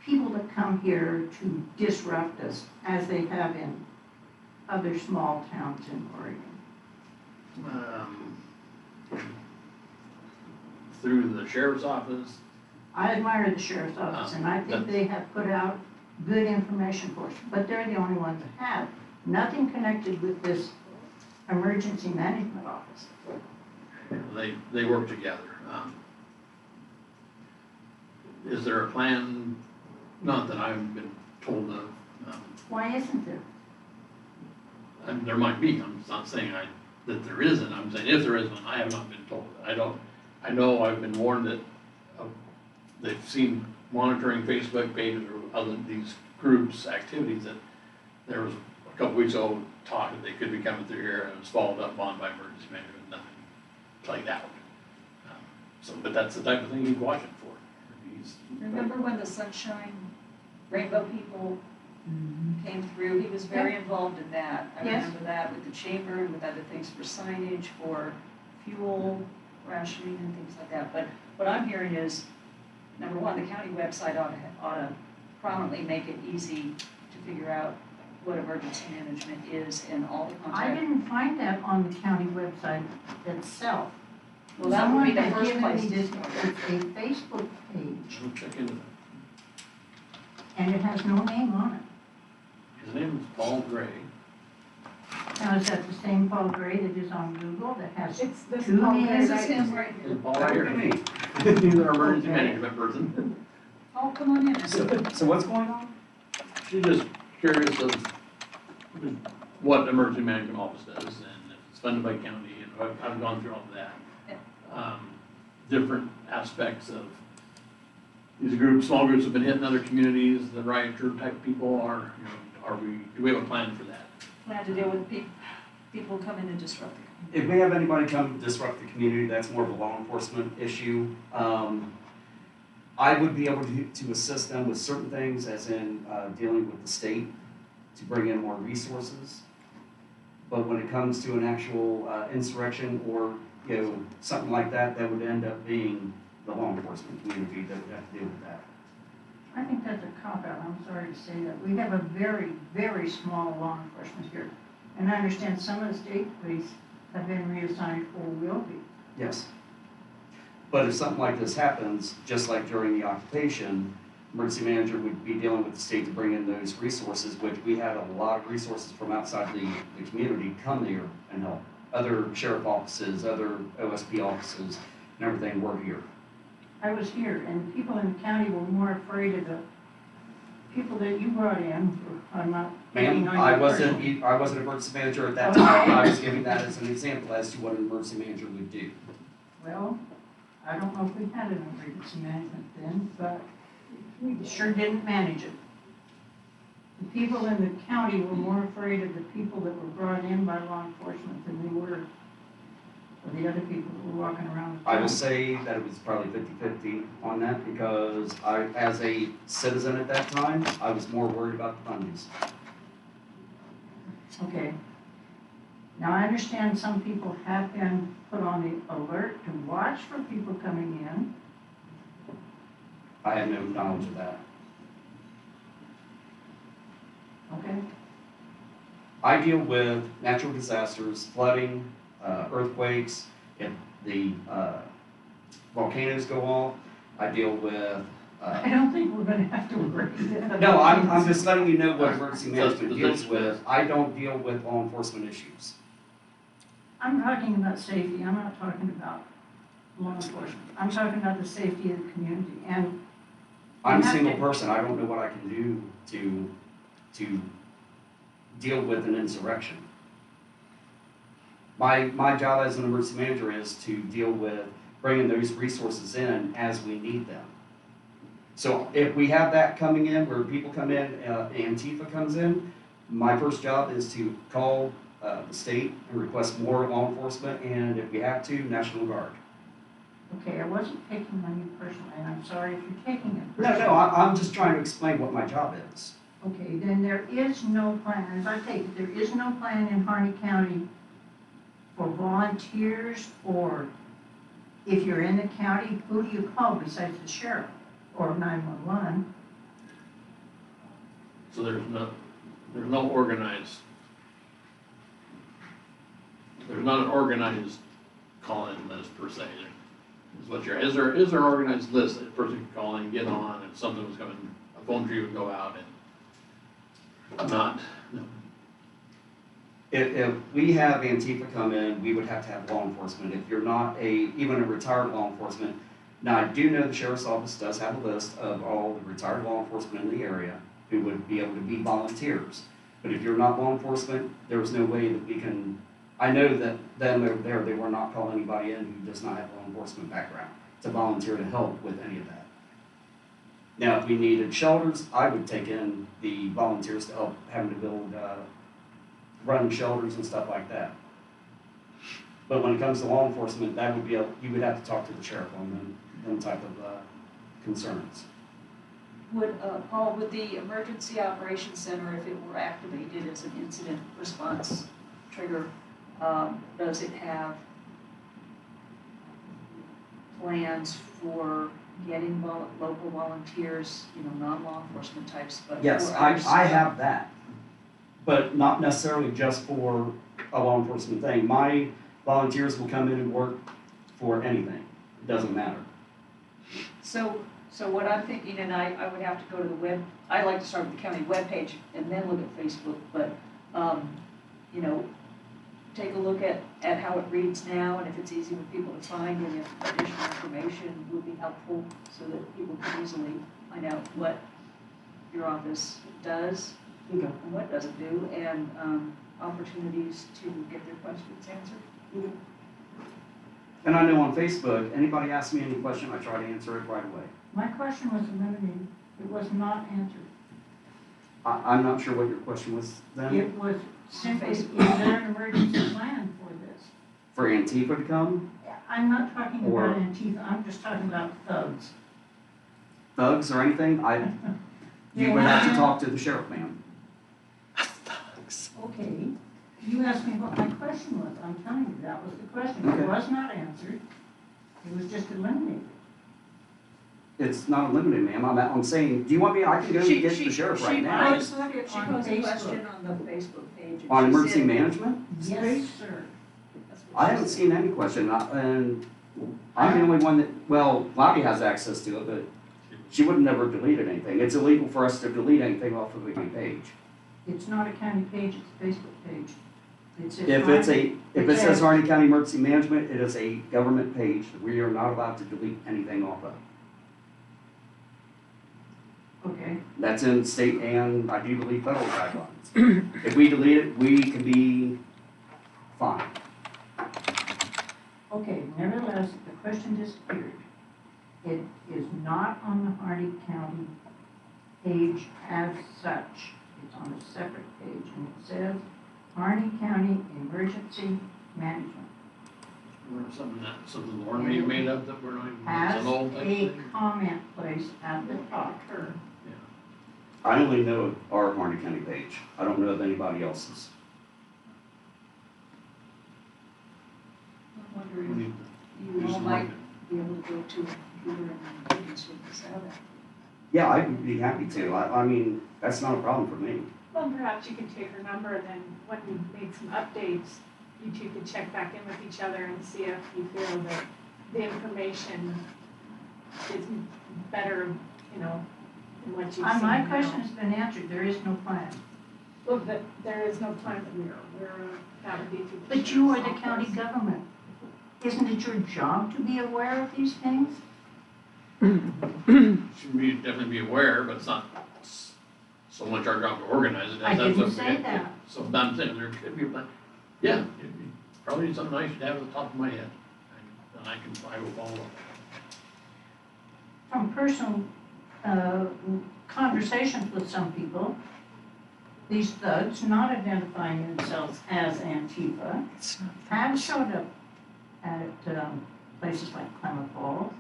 people that come here to disrupt us as they have in other small towns in Oregon? Through the sheriff's office, I admire the sheriff's office, and I think they have put out good information for us, but they're the only ones that have. Nothing connected with this emergency management office. they work together. Is there a plan? Not that I've been told of. Why isn't there? And there might be, I'm not saying that there isn't, I'm saying if there is one, I have not been told. I know I've been warned that they've seen monitoring Facebook pages or other, these groups' activities, that there was a couple weeks ago talk that they could be coming through here and it was followed up on by emergency management, nothing played out. But that's the type of thing he's watching for. Remember when the Sunshine Rainbow people came through? He was very involved in that. I Yes. remember that with the chamber and with other things for signage, for fuel rationing and things like that. But what I'm hearing is, number one, the county website ought to prominently make it easy to figure out what emergency management is and all the I contact. didn't find that on the county website itself. Well, that would be the Someone had first given place me to this, start. it's a Facebook page, I'll check into that. and it has no name on it. His name is Paul Gray. Now, is that the same Paul Gray that is on Google that has It's this two Paul Gray names? This is him right This here. is Paul right here. He's our emergency Okay. management person. Oh, come on in. So what's going on? She's just curious of what emergency management office does and if it's funded by county, and I've gone through all of that. Different aspects of these groups, small groups have been hitting other communities, the rioter type people are, do we have a plan for that? Plan to deal with people come in and disrupt the if we have anybody come disrupt the community, that's more of a law enforcement issue. I would be able to assist them with certain things, as in dealing with the state to bring in more resources. But when it comes to an actual insurrection or something like that, that would end up being the law enforcement community that would have to deal with that. I think that's a cop-out, I'm sorry to say that. We have a very, very small law enforcement here. And I understand some of the state police have been reassigned or will be. Yes. But if something like this happens, just like during the occupation, emergency manager would be dealing with the state to bring in those resources, which we had a lot of resources from outside the community come here and help. Other sheriff offices, other OSP offices, and everything were here. I was here, and people in the county were more afraid of the people that you brought in. I'm not picking Ma'am, on I you personally. wasn't emergency manager at that time. I was giving that as an example as to what an emergency manager would do. Well, I don't know if we had an emergency management then, but we sure didn't manage it. The people in the county were more afraid of the people that were brought in by law enforcement than they were of the other people that were walking around the I will town. say that it was probably 50-50 on that because I, as a citizen at that time, I was more worried about the fundies. Okay. Now, I understand some people have been put on the alert to watch for people coming in. I had no knowledge of that. Okay. I deal with natural disasters, flooding, earthquakes. If the volcanoes go off, I deal with. I don't think we're gonna have to worry. No, I'm just letting you know what emergency management deals with. I don't deal with law enforcement issues. I'm talking about safety, I'm not talking about law enforcement. I'm talking about the safety of the community, and I'm a have single to- person. I don't know what I can do to deal with an insurrection. My job as an emergency manager is to deal with bringing those resources in as we need them. So if we have that coming in, where people come in, Antifa comes in, my first job is to call the state and request more law enforcement, and if we have to, National Guard. okay, I wasn't picking on you personally, and I'm sorry if you're taking it No, personally. I'm just trying to explain what my job is. Okay, then there is no plan, as I take it, there is no plan in Harney County for volunteers, or if you're in the county, who do you call besides the sheriff or 911? So there's no organized, there's not an organized call-in list per se. Is there an organized list that a person can call in, get on, if something was coming, a phone tree would go out and not, no. If we have Antifa come in, we would have to have law enforcement. If you're not even a retired law enforcement, now I do know the sheriff's office does have a list of all the retired law enforcement in the area who would be able to be volunteers. But if you're not law enforcement, there's no way that we can, I know that them over there, they will not call anybody in who does not have law enforcement background to volunteer to help with any of that. Now, if we needed shelters, I would take in the volunteers to help having to build, run shelters and stuff like that. But when it comes to law enforcement, that would be, you would have to talk to the sheriff on them type of concerns. Would, Paul, would the Emergency Operations Center, if it were activated as an incident response trigger, does it have plans for getting local volunteers, non-law enforcement types, but Yes, for I others? have that, but not necessarily just for a law enforcement thing. My volunteers will come in and work for anything. It doesn't matter. So what I'm thinking, and I would have to go to the web, I like to start with the county webpage and then look at Facebook, but, take a look at how it reads now, and if it's easy for people to find, and if additional information would be helpful so that people can easily find out what your office does Okay. and what doesn't do, and opportunities to get their questions answered. And I know on Facebook, anybody asks me any question, I try to answer it right away. My question was eliminated, it was not answered. I'm not sure what your question was then. It was simply, is there an emergency plan for this? For Antifa to come, I'm not talking Or- about Antifa, I'm just talking about thugs. thugs or anything, you would have to talk to the sheriff, ma'am. Okay, you asked me what my question was, I'm telling you, that was the question. Okay. It was not answered, it was just eliminated. It's not limited, ma'am. I'm saying, do you want me, I can go She- get she- the sheriff she right might- now. Posted it She on posed a Facebook. question on the Facebook page. and On she emergency said- management? Yes, sir. That's what I she haven't said. seen any question, and I'm the only one that, well, Lottie has access to it, but she would have never deleted anything. It's illegal for us to delete anything off of a county page. It's not a county page, it's a Facebook page. It's If it says Harney County Emergency Management, it is a government page that we are not allowed to delete anything off of. Okay, That's in state and I do believe federal guidelines. If we delete it, we can be fined. okay, nevertheless, the question disappeared. It is not on the Harney County page as such. It's on a separate page, and it says Harney County Emergency Management. Or something Lauren may have made up that we're not even, it's Has an old type a thing. comment place at the top. I only know of our Harney County page. I don't know of anybody else's. I'm We wondering need if to do you all some might work. be able to go to a computer and you can sort this out. Yeah, I would be happy to. I mean, that's not a problem for me. Well, perhaps you can take her number, then when you make some updates, you two could check back in with each other and see if you feel that the information is better, you know, than what you've seen now. My question has been answered, there is no plan. Well, that there is no plan that we're, that would be through the But you are sheriff's the county office. government. Isn't it your job to be aware of these things? Should be, definitely be aware, but it's not so much our job to organize it. I That's didn't what say we- that. So I'm saying there could be a plan. Yeah, it'd be probably something I should have at the top of my head. And I will follow up. From personal conversations with some people, these thugs, not identifying themselves as Antifa, have showed up at places like Klamath Falls,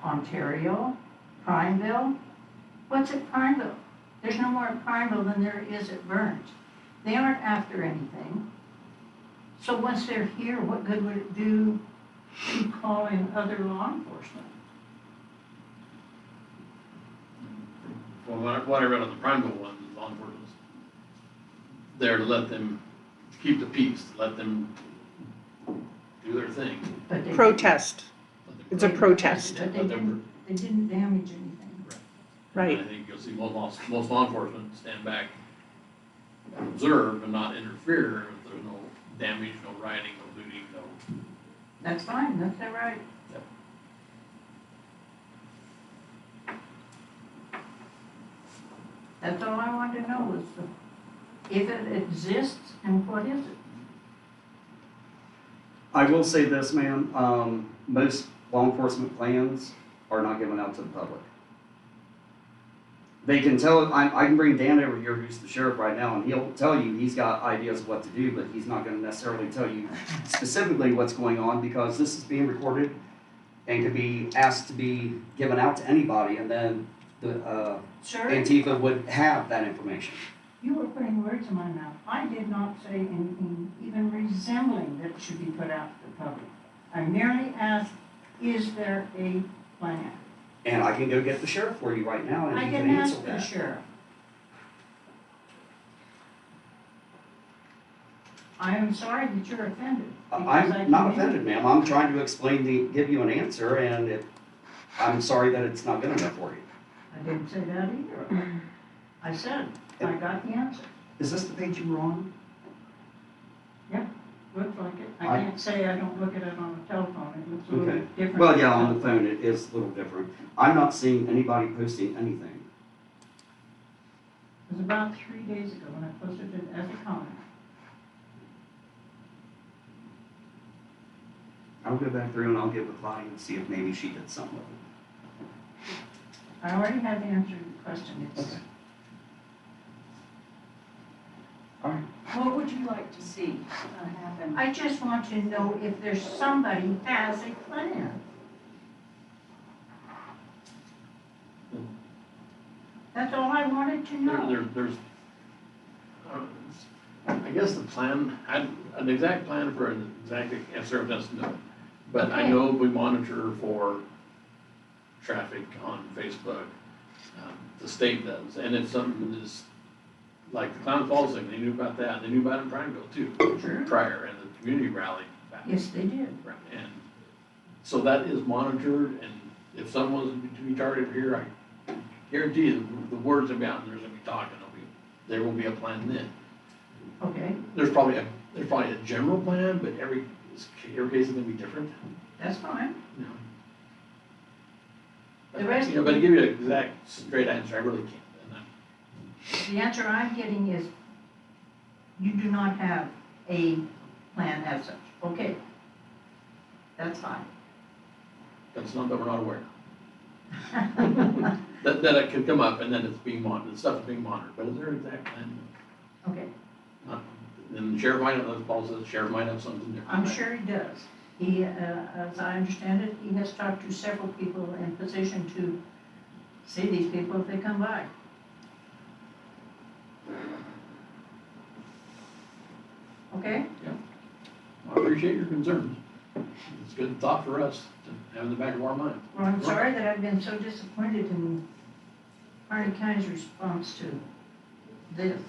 Ontario, Prineville. What's at Prineville? There's no more at Prineville than there is at Burns. They aren't after anything. So once they're here, what good would it do to call in other law enforcement? Well, what I read on the Primeville one, the law enforcement's there to let them keep the peace, to let them do their thing. But they Protest. Let them It's a protest. But they Let them- didn't damage anything. Right. I think you'll see most law enforcement stand back and observe and not interfere if there's no damage, no rioting, no looting, no. That's fine, that's their right. Yep. That's all I wanted to know was if it exists and what is it? I will say this, ma'am, most law enforcement plans are not given out to the public. They can tell, I can bring Dan over here, who's the sheriff right now, and he'll tell you he's got ideas of what to do, but he's not gonna necessarily tell you specifically what's going on, because this is being recorded and could be asked to be given out to anybody, and then the, Sir, Antifa would have that information. you were putting words in my mouth. I did not say anything even resembling that it should be put out to the public. I merely asked, is there a plan? And I can go get the sheriff for you right now, and I he can didn't answer ask for the that. sheriff. I am sorry that you're offended. because I I'm not came in- offended, ma'am. I'm trying to explain give you an answer, and I'm sorry that it's not good enough for you. I didn't say that either. I said, I got the answer. Is this the page you were on? Looks like it. I I- can't say I don't look at it on the telephone. It looks a little Okay. different. Well, yeah, on the phone it is a little different. I'm not seeing anybody posting anything. It was about 3 days ago when I posted it as a comment. I'll go back through and I'll get with Lottie and see if maybe she did something with it. I already have answered the question. It's Okay. All right. What would you like to see happen? I just want to know if there's somebody who has a plan. That's all I wanted to know. There's, uh, I guess the plan, an exact plan for an exact answer doesn't know. But I Okay. know we monitor for traffic on Facebook. The state does, and it's something that is, like the Clown Falls thing, they knew about that, they knew about it in Prineville too, Sure. prior, and the community rally back. Yes, they did. Right, and so that is monitored, and if someone's to be targeted here, I guarantee you, the words will be out, and there's gonna be talking, there will be a plan then. Okay, There's probably a general plan, but every case is gonna be different, that's fine. you know. The rest You know, of but to it- give you an exact, straight answer, I really can't. And The answer I'm getting is you do not have a plan as such. Okay. That's fine. that's not that we're not aware. That it could come up and then it's being monitored, the stuff is being monitored, but is there an exact plan? Okay, Not, then the sheriff might have, as Paul says, the sheriff might have something different. I'm sure he does. He, as I understand it, he has talked to several people in position to see these people if they come by. Okay? I appreciate your concerns. It's a good thought for us to have in the back of our mind. Well, I'm sorry that I've been so disappointed in Harney County's response to this.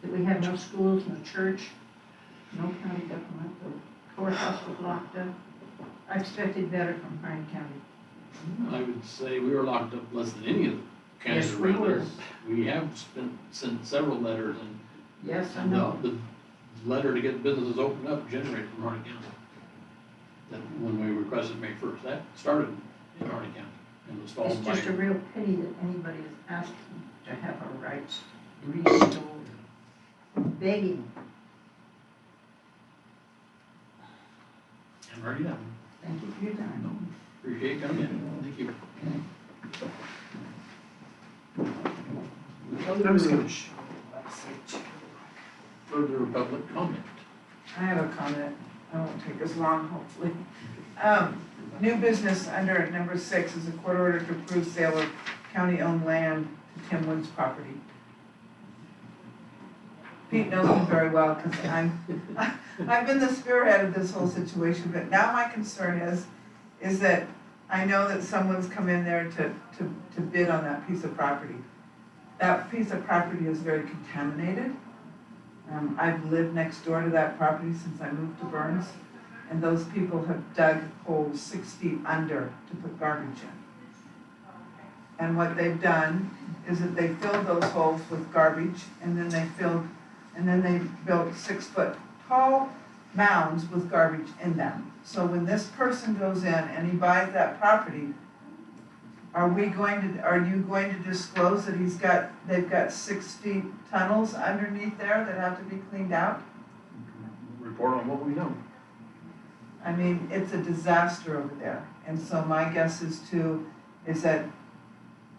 That we have no schools, no church, no county government, the courthouse was locked up. I expected better from Harney County. I would say we were locked up less than any of the counties Yes, we around were. us. We have sent several letters and Yes, I and know. the letter to get businesses opened up generated from Harney County. That when we requested May 1st, that started in Harney County and was followed It's by. just a real pity that anybody is asking to have our rights restored. Begging. I'm already done. Thank you for your time. Appreciate you coming in. Thank you. I'm just gonna show you the website. Further public comment. I have a comment, I won't take as long, hopefully. New business under number 6 is a court order to approve sale of county-owned land to Tim Wood's property. Pete knows me very well, because I've been the spearhead of this whole situation, but now my concern is that I know that someone's come in there to bid on that piece of property. That piece of property is very contaminated. I've lived next door to that property since I moved to Burns, and those people have dug holes 6 feet under to put garbage in. And what they've done is that they filled those holes with garbage, and then they built 6-foot tall mounds with garbage in them. So when this person goes in and he buys that property, are you going to disclose that they've got 6 feet tunnels underneath there that have to be cleaned out? Report on what we know. I mean, it's a disaster over there. And so my guess is that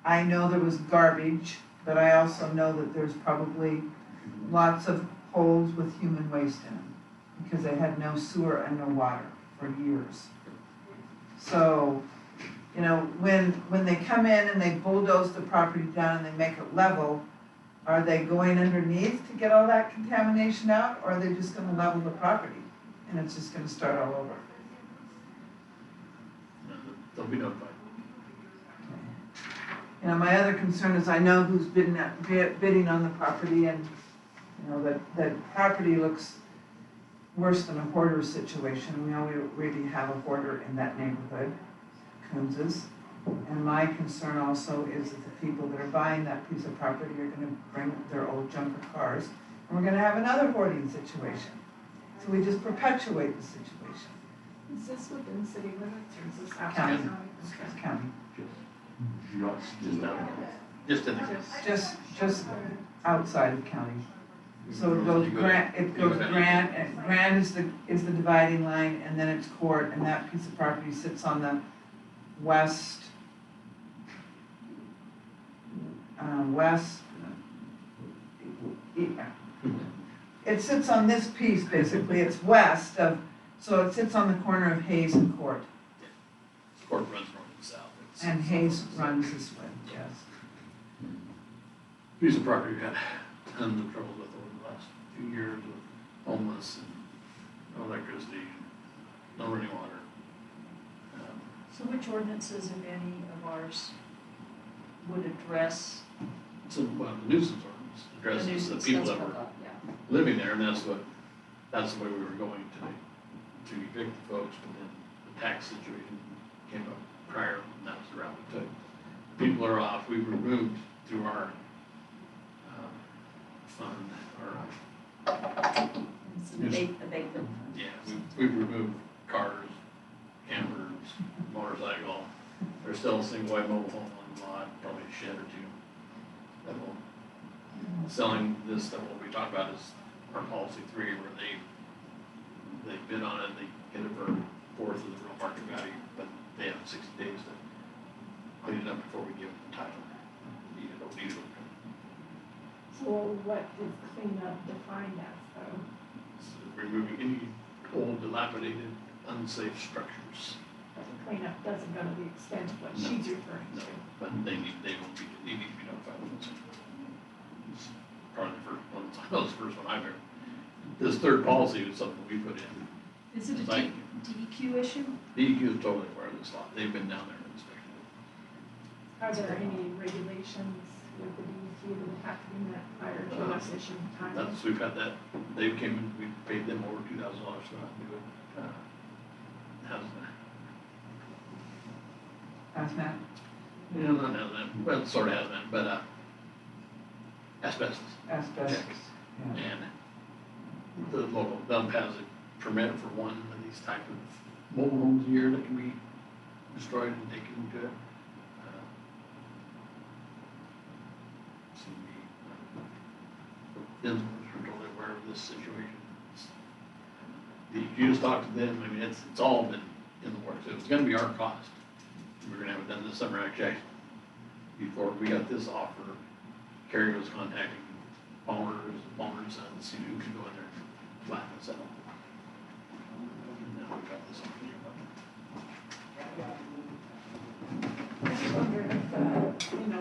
I know there was garbage, but I also know that there's probably lots of holes with human waste in them, because they had no sewer and no water for years. So, you know, when they come in and they bulldoze the property down and they make it level, are they going underneath to get all that contamination out, or are they just gonna level the property and it's just gonna start all over? They'll be notified. You know, my other concern is I know who's bidding on the property, and, you know, that property looks worse than a hoarder situation. We already have a hoarder in that neighborhood, Coons's. And my concern also is that the people that are buying that piece of property are gonna bring their old junker cars, and we're gonna have another hoarding situation. So we just perpetuate the situation. Is this within city limits or is this County. outside county? It's county. Just in the. Just outside of county. So it goes Grant, and Grant is the dividing line, and then it's court, and that piece of property sits on the Yeah. It sits on this piece, basically, it's west of, so it sits on the corner of Hayes and Court, Court runs north and south. It's- and Hayes runs this way, yes. Piece of property we've had tons of trouble with over the last few years with homeless and no electricity, no running water. So which ordinances, if any, of ours would address So, well, the nuisance ordinance the addresses the nuisance? people That's that what I were thought, yeah. living there, and that's the way we were going today, to evict the folks, but then the tax situation came up prior, and that was the route we took. People are off, we've removed through our, fund, It's an abatement fund. yeah, we've removed cars, campers, motorcycle. There's still a single wide mobile home on the lot, probably a shed or two. That will, selling this, that what we talk about is our policy 3, where they bid on it, they get it for a fourth of the real market value, but they have 60 days to clean it up before we give them the title. Need it or need it. So what is cleanup defined as though? So removing any old, dilapidated, unsafe structures. But the cleanup doesn't go to the extent of what No. she's referring No, to. but they need to be notified of this. It's probably the first one, that was the first one I've heard. This third policy is something we put in. Is it a It's like- DEQ issue? DEQ is totally aware of this law. They've been down there and inspected it. Are there any regulations with the DEQ that would have to be met prior to us issuing time? That's, we've had that, they came in, we paid them over $2,000 for that, do it. Hazmat? Yeah, not hazmat, well, sort of hazmat, but, asbestos. Asbestos, Check. yeah. And the local dump has a permit for one of these type of mobile homes a year that can be destroyed and taken to it. Denver are totally aware of this situation. You just talk to them, I mean, it's all been in the works. It was gonna be our cost. We were gonna have it done this summer, actually. Before we got this offer, Carrie was contacting Palmer's and see who could go in there and flatten this out. And now we got this offer. I just wonder if,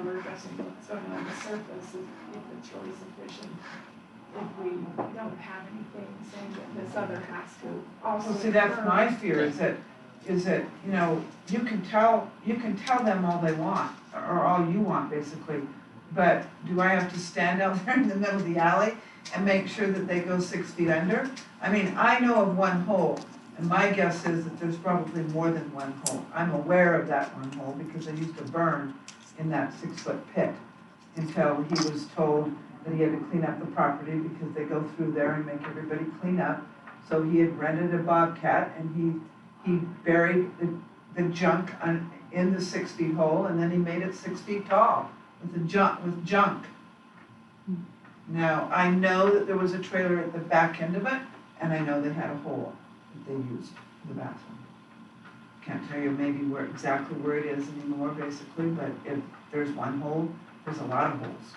we're addressing what's going on the surface, if it's really sufficient. If we don't have anything saying that this other has to also. Well, see, that's occur. my fear, is that, you can tell them all they want, or all you want, basically. But do I have to stand out there in the middle of the alley and make sure that they go 6 feet under? I mean, I know of one hole, and my guess is that there's probably more than one hole. I'm aware of that one hole because I used to burn in that 6-foot pit until he was told that he had to clean up the property because they go through there and make everybody clean up. So he had rented a bobcat and he buried the junk in the 6 feet hole, and then he made it 6 feet tall with junk. Now, I know that there was a trailer at the back end of it, and I know they had a hole that they used for the bathroom. Can't tell you maybe exactly where it is anymore, basically, but if there's one hole, there's a lot of holes.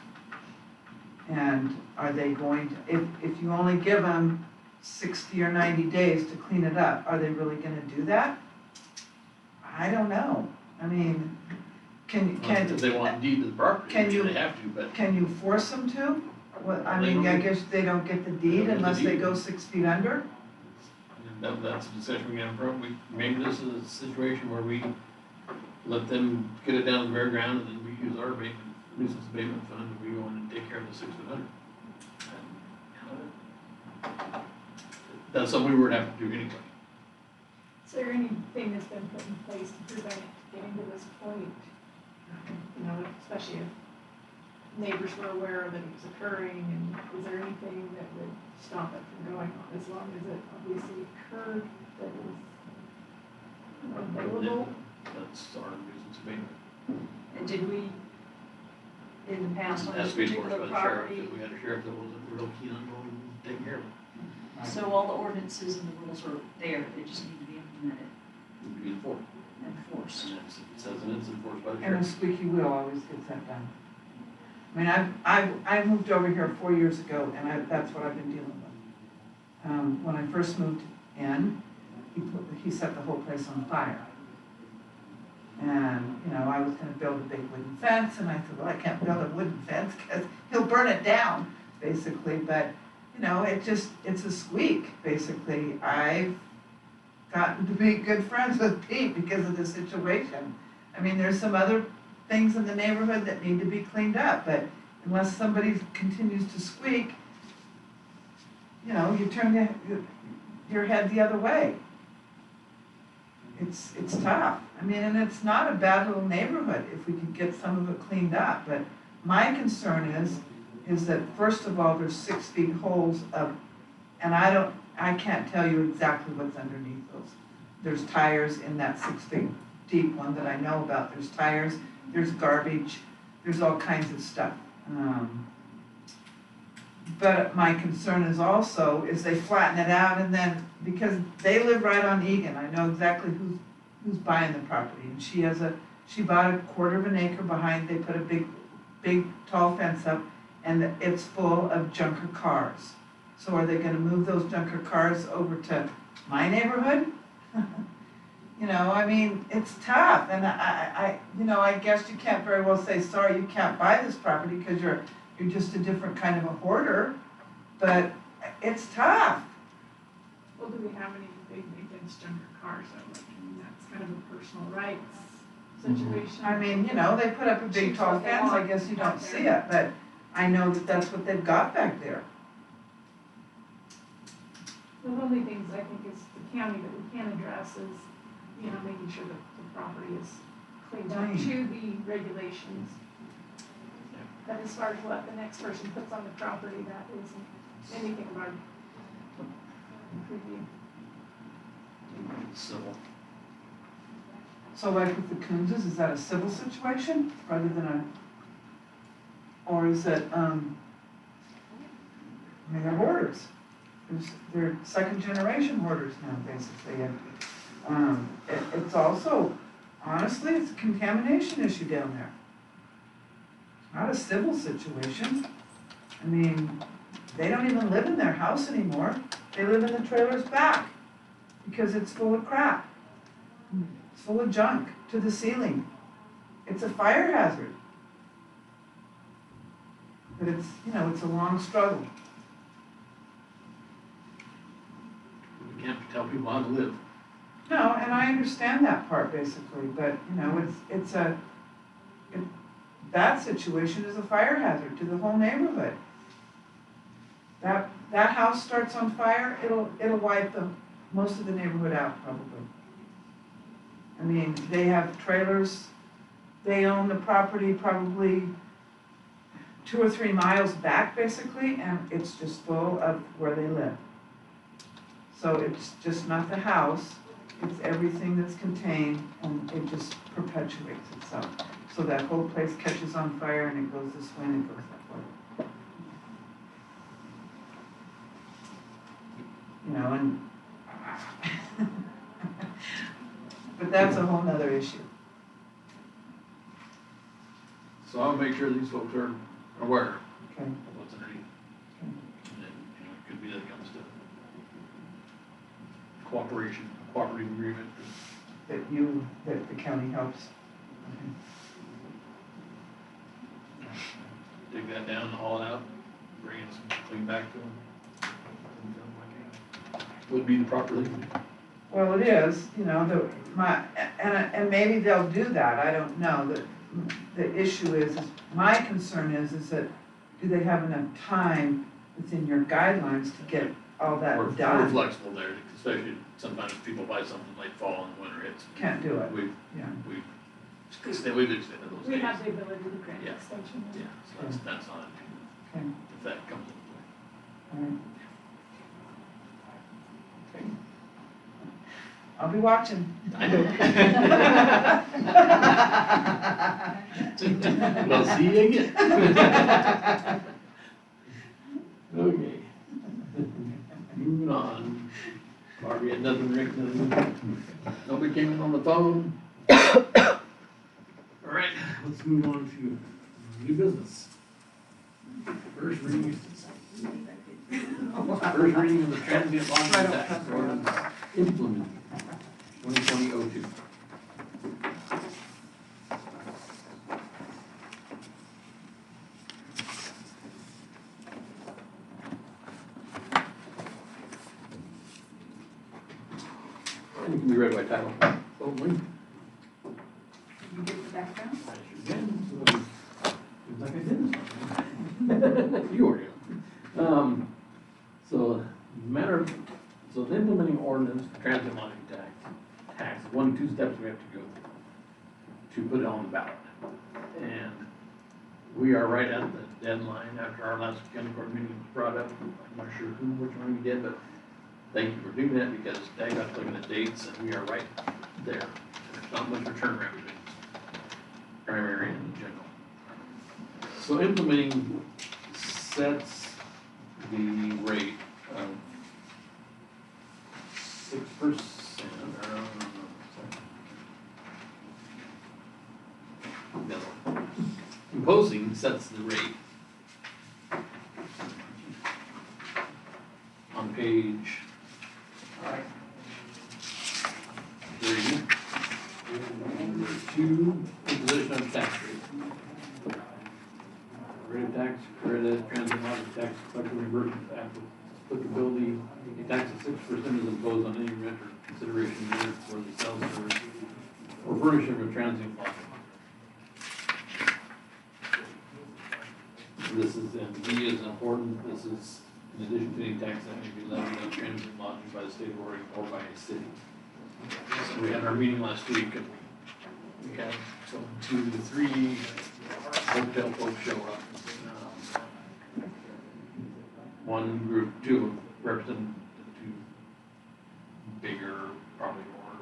And are they going to, if you only give them 60 or 90 days to clean it up, are they really gonna do that? I don't know. I mean, If they want deed to the property, can you- they have to, but can you force them to? Well, I mean, I guess they don't get the deed unless they go 6 feet under? that's a decision we have, maybe this is a situation where we let them get it down to the bare ground, and then we use our nuisance abatement fund, and we go in and take care of the 6 foot under. That's something we would have to do anyway. Is there anything that's been put in place to prevent it getting to this point? Especially if neighbors were aware that it was occurring, and is there anything that would stop it from going on as long as it obviously occurred that was available? That's our nuisance abatement. And did we, in the past, on Has this to be enforced by particular the sheriff, property, if we had a sheriff that wasn't real keen on going and taking care of it, so all the ordinances and the rules are there, they just need to be implemented it would be enforced. and enforced? And it says that it's enforced by the And a sheriff. squeaky wheel always gets that done. I mean, I moved over here 4 years ago, and that's what I've been dealing with. When I first moved in, he set the whole place on fire. And, you know, I was gonna build a big wooden fence, and I said, well, I can't build a wooden fence, because he'll burn it down, basically, but, you know, it's a squeak, basically. I've gotten to be good friends with Pete because of the situation. I mean, there's some other things in the neighborhood that need to be cleaned up, but unless somebody continues to squeak, you know, you turn your head the other way. It's tough. I mean, and it's not a bad little neighborhood if we could get some of it cleaned up, but my concern is that first of all, there's 6 feet holes and I can't tell you exactly what's underneath those. There's tires in that 6 feet deep one that I know about. There's tires, there's garbage, there's all kinds of stuff. But my concern is also, they flatten it out and then, because they live right on Egan, I know exactly who's buying the property. And she bought a 1/4 of an acre behind, they put a big tall fence up, and it's full of junker cars. So are they gonna move those junker cars over to my neighborhood? You know, I mean, it's tough, and I guess you can't very well say, sorry, you can't buy this property because you're just a different kind of a hoarder, but it's tough. Well, do we have anything against junker cars, though? Like, I mean, that's kind of a personal rights situation. I mean, you know, they put up a big Choose tall what they fence, I want guess you don't out see there. it, but I know that that's what they've got back there. The only things I think is the county that we can address is, you know, making sure that the property is cleaned up to the regulations. But as far as what the next person puts on the property, that isn't anything of our preview. Civil. So like with the Coonses, is that a civil situation rather than or is it, I mean, they're hoarders. They're 2nd generation hoarders now, basically, and, it's also, honestly, it's a contamination issue down there. It's not a civil situation. I mean, they don't even live in their house anymore. They live in the trailer's back because it's full of crap. It's full of junk to the ceiling. It's a fire hazard. But it's, you know, it's a long struggle. We can't tell people how to live. No, and I understand that part basically, but, you know, that situation is a fire hazard to the whole neighborhood. That house starts on fire, it'll wipe most of the neighborhood out probably. I mean, they have trailers, they own the property probably 2 or 3 miles back basically, and it's just full of where they live. So it's just not the house, it's everything that's contained, and it just perpetuates itself. So that whole place catches on fire and it goes this way and it goes that way. You know, and but that's a whole nother issue. So I'll make sure these folks are aware Okay. of what's underneath. And then, you know, it could be that it comes to cooperative agreement. That the county helps. Dig that down, haul it out, bring it clean back to them. Would be the proper legal. Well, it is, you know, and maybe they'll do that, I don't know. The issue is my concern is that do they have enough time within your guidelines to get all that We're done? flexible there, especially sometimes people buy something late fall and winter hits. Can't do it. We've Yeah. extended those days. We have the ability to grant Yeah. extension. Yeah, so that's not, Okay. if that comes into play. All right. Okay. I'll be watching. I know. Well, see you again. Okay. Moving on. Barbie had nothing, Rick, nothing. Nobody came in on the phone. All right, let's move on to new business. First reading of the transient lodging tax ordinance implemented 2020-02. And it can be read by title only. You get the background? I sure can. Seems like I did. You already know. So the implementing ordinance for transit lodging tax, one, two steps we have to go through to put it on the ballot. And we are right at the deadline after our last county court meeting was brought up. I'm not sure which one we did, but thank you for doing that because I got looking at dates and we are right there. There's not much return revenue, primary and general. So implementing sets the rate of 6%, imposing sets the rate on page 3, number 2, imposition of tax rate. Rate of tax, credit, transit lodging tax, collective reimbursement, applicability, a tax of 6% is imposed on any rent or consideration unit for the sales service or furnishing of a transient lodging. This is, and B is important, this is in addition to any tax that may be levied on transient lodging by the state of Oregon or by a city. So we had our meeting last week and we had 2 to 3 hotel folks show up. One group, 2 of them represent the 2 bigger, probably more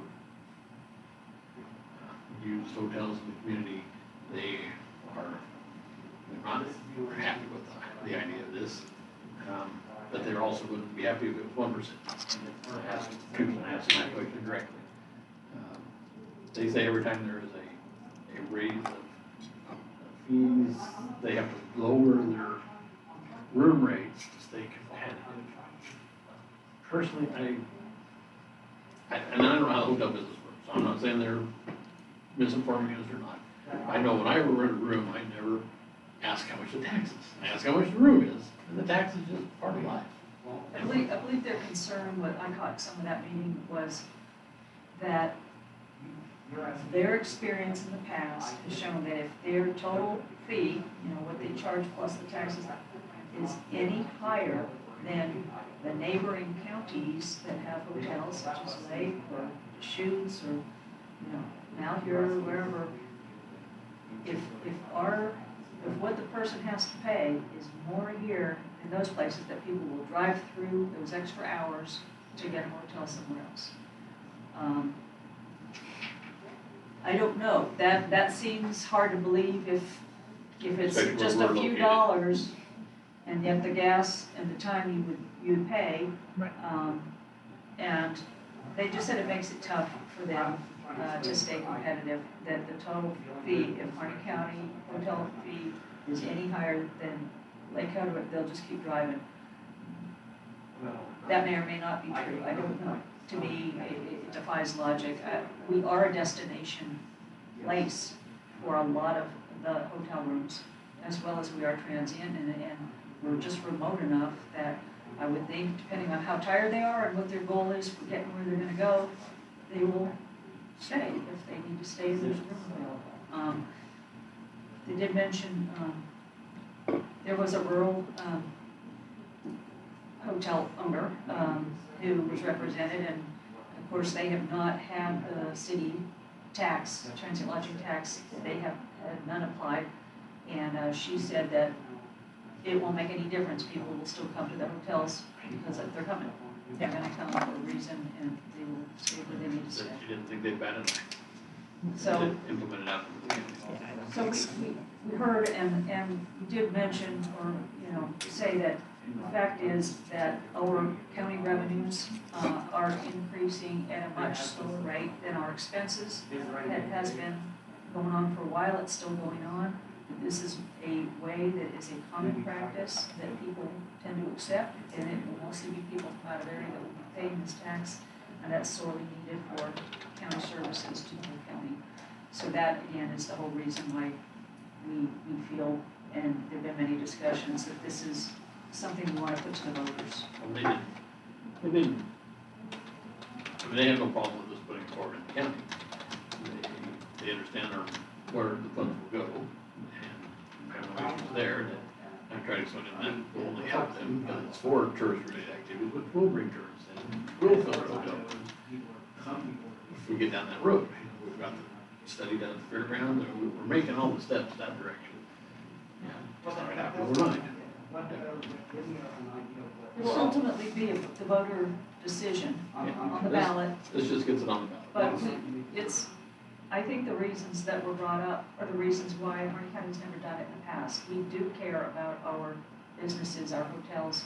used hotels in the community. They're not happy with the idea of this, but they're also going to be happy if it was 1%. People ask that question directly. They say every time there is a raise of fees, they have to lower their room rates to stay competitive. Personally, and I don't know how the hotel business works, so I'm not saying they're misinforming us or not. I know when I rent a room, I never ask how much the tax is. I ask how much the room is, and the tax is just part of life. I believe their concern, what I caught some of that meeting, was that their experience in the past has shown that if their total fee, what they charge plus the taxes, is any higher than the neighboring counties that have hotels such as Lake or Deschutes or, Malheur or wherever, if what the person has to pay is more here in those places, that people will drive through those extra hours to get a motel somewhere else. I don't know, that seems hard to believe if it's Especially just where a we're few located. dollars and yet the gas and the time you'd pay. Right. And they just said it makes it tough for them to stay competitive, that the total fee, if Harney County hotel fee is any higher than Lake County, they'll just keep driving. That may or may not be true, I don't know. To me, it defies logic. We are a destination place for a lot of the hotel rooms, as well as we are transient, and we're just remote enough that I would think, depending on how tired they are and what their goal is for getting where they're gonna go, they will stay if they need to stay, there's room available. They did mention, there was a rural, hotel owner, who was represented, and of course, they have not had the city tax, transient lodging tax, they have had none applied, and she said that it won't make any difference, people will still come to the hotels because they're coming. They're gonna come for a reason, and they will stay where they need to Said stay. she didn't think they batted enough. So, Implement it out. so we heard and we did mention, or, say that the fact is that our county revenues are increasing at a much slower rate than our expenses. That has been going on for a while, it's still going on. This is a way that is a common practice that people tend to accept, and it will mostly be people from out of area that will be paying this tax, and that's sorely needed for county services to the county. So that, again, is the whole reason why we feel, and there've been many discussions, that this is something we want to put to the voters. Well, they didn't, I mean, they have no problem with us putting it forward in the county. They understand where the funds will go, and have no issues there, that I'm trying to explain to them, that will only help them, because it's for tourist-related activities, which will bring tourists in, will fill our hotel rooms. If we get down that road, we've got the study down at the fairground, and we're making all the steps that direction. Yeah, it's not gonna happen overnight. It will ultimately be the voter decision on the ballot. This just gets it on the ballot. But I think the reasons that were brought up are the reasons why Harney County's never done it in the past. We do care about our businesses, our hotels.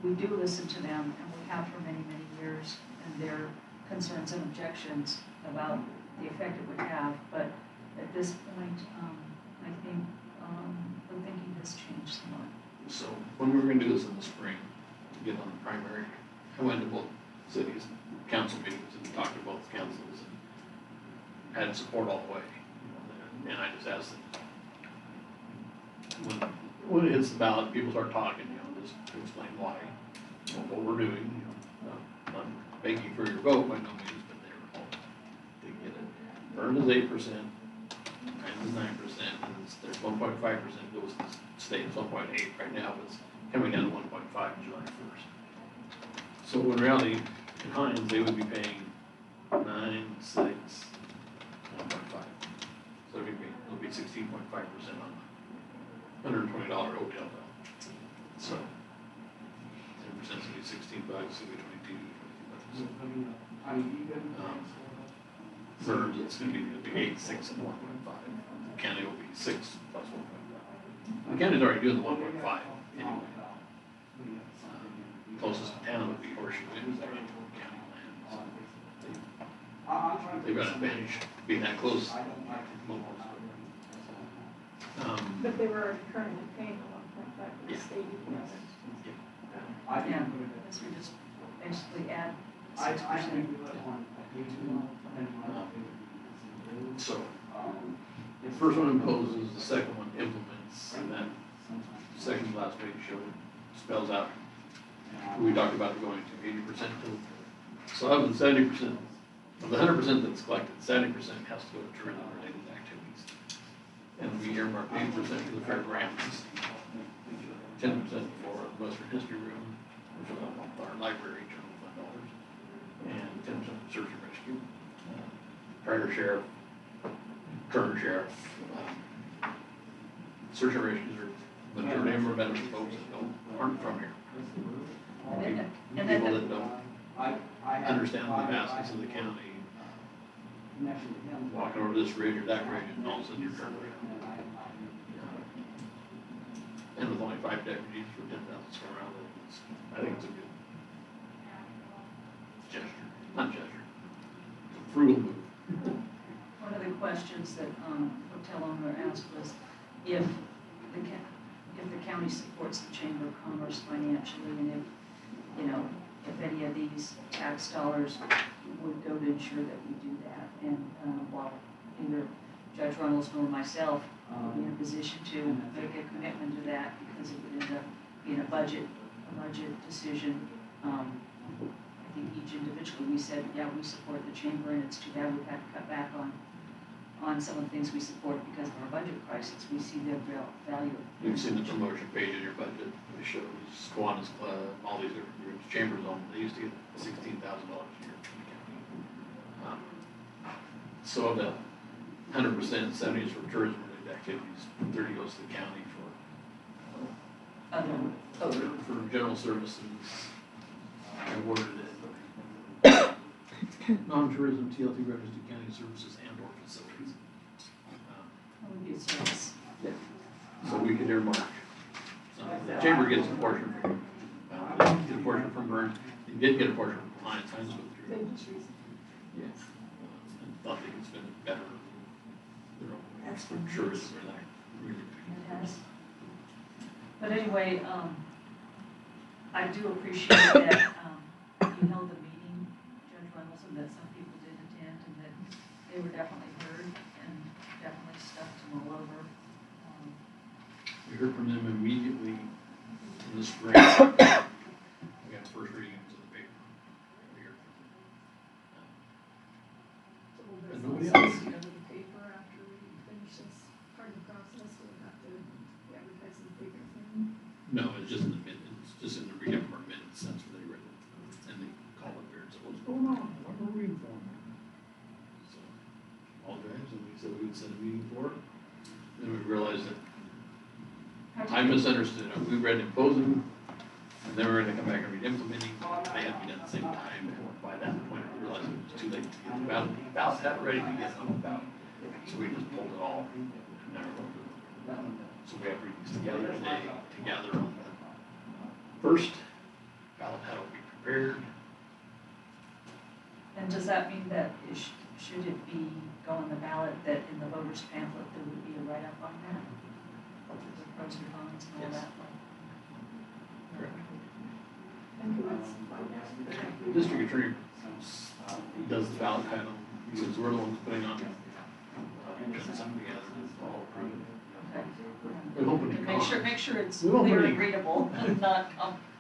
We do listen to them, and we have for many, many years, and their concerns and objections about the effect it would have. But at this point, I think the thinking has changed somewhat. So when we were gonna do this in the spring, get on the primary, I went to both cities, council meetings, and talked to both councils, and had support all the way. And I just asked them, when it hits the ballot, people start talking, just to explain why, what we're doing, not begging for your vote by no means, but they're all, they get it. Burn is 8%, Rand is 9%, and there's 1.5% goes to the state, 1.8 right now, but it's coming down to 1.5 July 1st. So in reality, in Hines, they would be paying 9, 6, 1.5. So it'll be 16.5% on $120 hotel bill. So 10% is gonna be 16 bucks, it'll be 22. Burns, it's gonna be 8, 6, and 1.5. The county will be 6 plus 1.5. The county's already doing the 1.5 anyway. Closest to town would be Horseshoe, it's actually county land. So they've got an advantage being that close. But they were already currently paying the 1.5 for the Yeah. state EPS. Yeah, this would just basically add 6%. So, the first one imposes, the second one implements, and that second to last page spells out. We talked about going to 80%. So of the 70%, of the 100% that's collected, 70% has to go to tourism-related activities. And we earmark 80% for the fairgrounds, 10% for the Western History Room, which is our library general fund dollars, and 10% for search and rescue. Prior sheriff, current sheriff, search and rescues are, majority of them are veteran folks that aren't from here. People that don't understand the vastness of the county, walking over this ridge or that ridge, and all of a sudden you're turned around. And with only 5 deputies for 10,000 square miles, I think it's a good gesture, not gesture, it's a frugal move. One of the questions that hotel owner asked was if the county supports the Chamber of Commerce financially, and if any of these tax dollars would go to ensure that we do that. And while either Judge Runnels nor myself would be in a position to make a commitment to that, because it would end up being a budget decision. I think each individually, we said, yeah, we support the chamber, and it's too bad we've had to cut back on some of the things we support because of our budget crisis. We see the real value. You've seen the promotion page in your budget, it shows Kiwanis Club, all these different groups, Chambers on, they used to get $16,000 a year from the county. So of the 100%, 70 is for tourism-related activities, 30 goes to the county for general services. I awarded it. Non-tourism TLT revenues to county services and or facilities. That would be a service. So we could earmark. The chamber gets a portion from, gets a portion from Burns. They did get a portion from Hines They with just recently. Yes. And thought they could spend it better. That's for tourism or that. Really It has. But anyway, I do appreciate that, you held the meeting, Judge Reynolds, and that some people did attend, and that they were definitely heard, and definitely stuff to mull over. We heard from them immediately in the spring. We got first readings of the paper. We heard from them. And nobody else. Go to the paper after we finish this part of the process, we'll have to advertise in the paper thing. No, it's just in the minutes, it's just in the read up our minutes, that's where they read it. And they call it there and say, what's going on? What are we reading for? So, all guys, and we said we would set a meeting for it. Then we realized that I misunderstood. We read imposing, and then we were gonna come back and read implementing. They had to be done at the same time. And by that point, we realized it was too late to get the ballot hat ready to get on the ballot. So we just pulled it all. And never wrote it. So we have readings together today, together on the first ballot hat will be prepared. And does that mean that should it be go on the ballot, that in the voters pamphlet, there would be a write-up on that? The pros and cons and all Yes. that? Correct. And that's The district attorney does the ballot title, because we're the ones putting on, putting something together, it's all approved. Okay. We're hoping to And make sure it's We won't clear put and any- readable, not,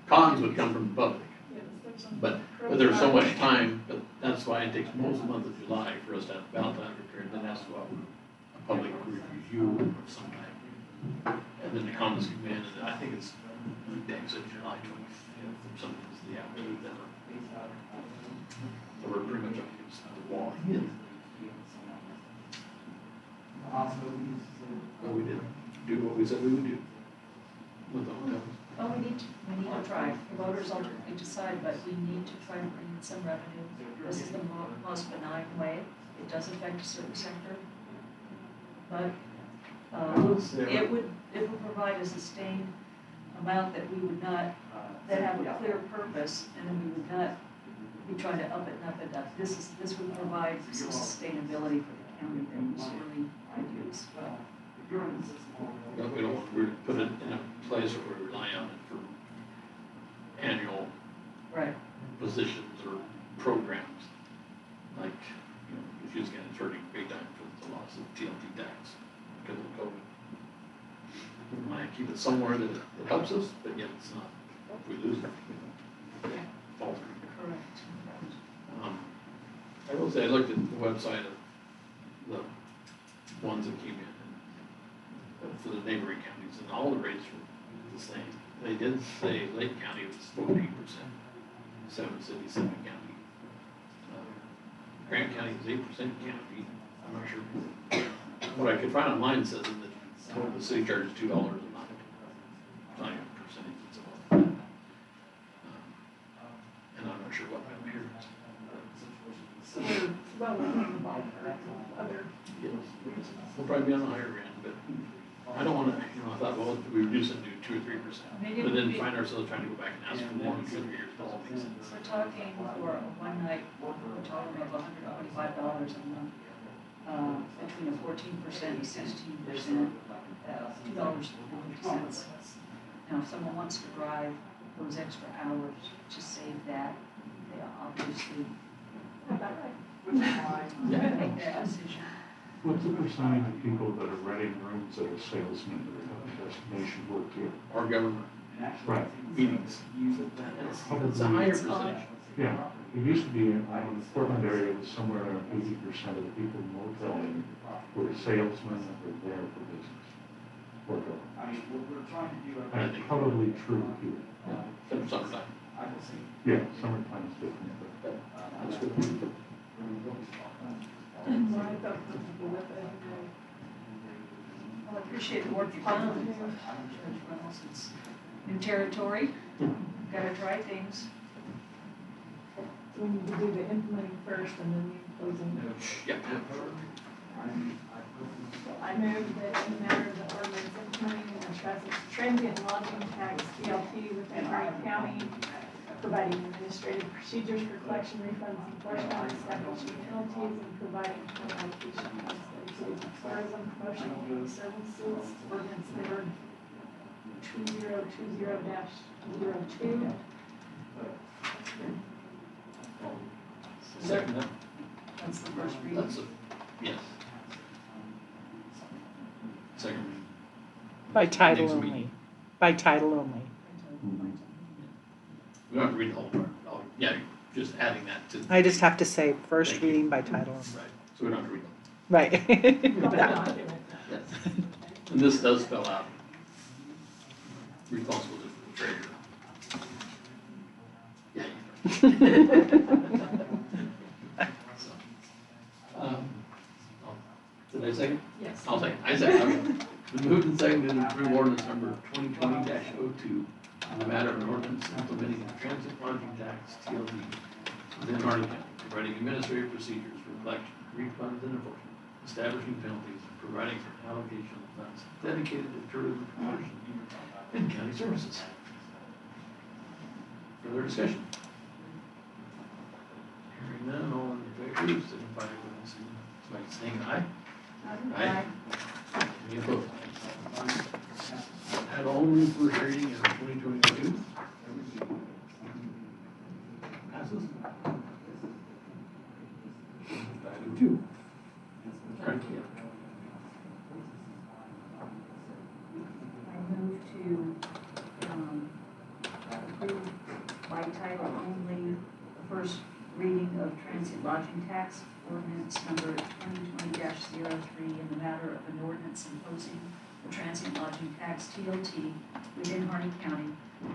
Cons would come from the public, yes, there's some but pros there's so and much cons. time, but that's why it takes most of the month of July for us to have the ballot title prepared, then has to go out with a public review of some type. And then the comments come in, and I think it's, days of July 25th, or something, is the afternoon that. So we're pretty much up against the wall again. But we did do what we said we would do with the hotels. well, we need to try. The voters ultimately decide, but we need to try to bring in some revenue. This is the most benign way. It does affect a certain sector. But, it would provide a sustained amount that we would not, that have a clear purpose, and then we would not be trying to up it and up it up. This would provide some sustainability for the county that was really ideal as well. But we don't want to put it in a place where we rely on it for annual Right. positions or programs. Like, if you just get it's hurting big time for the loss of TLT tax because of COVID. We want to keep it somewhere that it helps us, but yet it's not, if we lose it, faltering. Correct. I will say, I looked at the website of the ones that came in and for the neighboring counties, and all the rates were the same. They did say Lake County was 14%, Seven City, Seven County. Grant County was 8% county, I'm not sure. What I could find online says that the city charges $2 a month. It's not even a percentage, it's a month. And I'm not sure what my here is. So we're well within the ballpark of other. Yes, we'll probably be on the higher end, but I don't wanna, I thought, well, if we reduce it to 2 or 3%, Maybe it but then would be- find ourselves trying to go back and ask for more in 2 or 3 years, doesn't make sense. We're talking for a one night, we're talking of $125 a month, between a 14% and 16%, $2.50. Now, if someone wants to drive those extra hours to save that, they obviously About right. make that decision. What's the percentage of people that are renting rooms that are salesmen that have destination work here? Our government Right, meetings, it's a higher percentage. yeah. It used to be in the Portland area, it was somewhere around 80% of the people in motel were salesmen that were there for business. Or government. And it's probably true here. Except summertime. Yeah, summertime is different, but That's good. And so I felt comfortable with it. Well, I appreciate the work you've done, Judge Reynolds. It's new territory, gotta try things. So we need to do the implementing first and then the imposing. Yep. I move that in the matter of the ordinance implementing the transient lodging tax TLT within Grant County, providing administrative procedures for collection, refunds, enforcement, establishing penalties, and providing for allocation of tourism, promotional services, ordinance number 2020-02. Second, that, That's the first reading. that's a, yes. Second reading. By title Next only. meeting. By title only. We don't have to read the whole part. Oh, yeah, just adding that to. I just have to say first Thank you. reading by title only. Right, so we don't have to read them. Right. Yes. And this does spell out responsible to the treasurer. Yeah. So, did I second? Yes. I'll second. I second, okay. Been moved and seconded to approve ordinance number 2020-02 in the matter of an ordinance implementing the transit lodging tax, TLD, within Harney County, providing administrative procedures for collection, refunds, and enforcement, establishing penalties, and providing for an allocation of funds dedicated to tourism promotion and county services. Further discussion? Hearing none, all in favor, signify by saying aye. Aye. Any opposed? Had all in first reading of 2022. Passes. Item 2. Thank you. I move to approve by title only the first reading of transit lodging tax ordinance number 2020-03 in the matter of an ordinance imposing the transient lodging tax TLT within Harney County,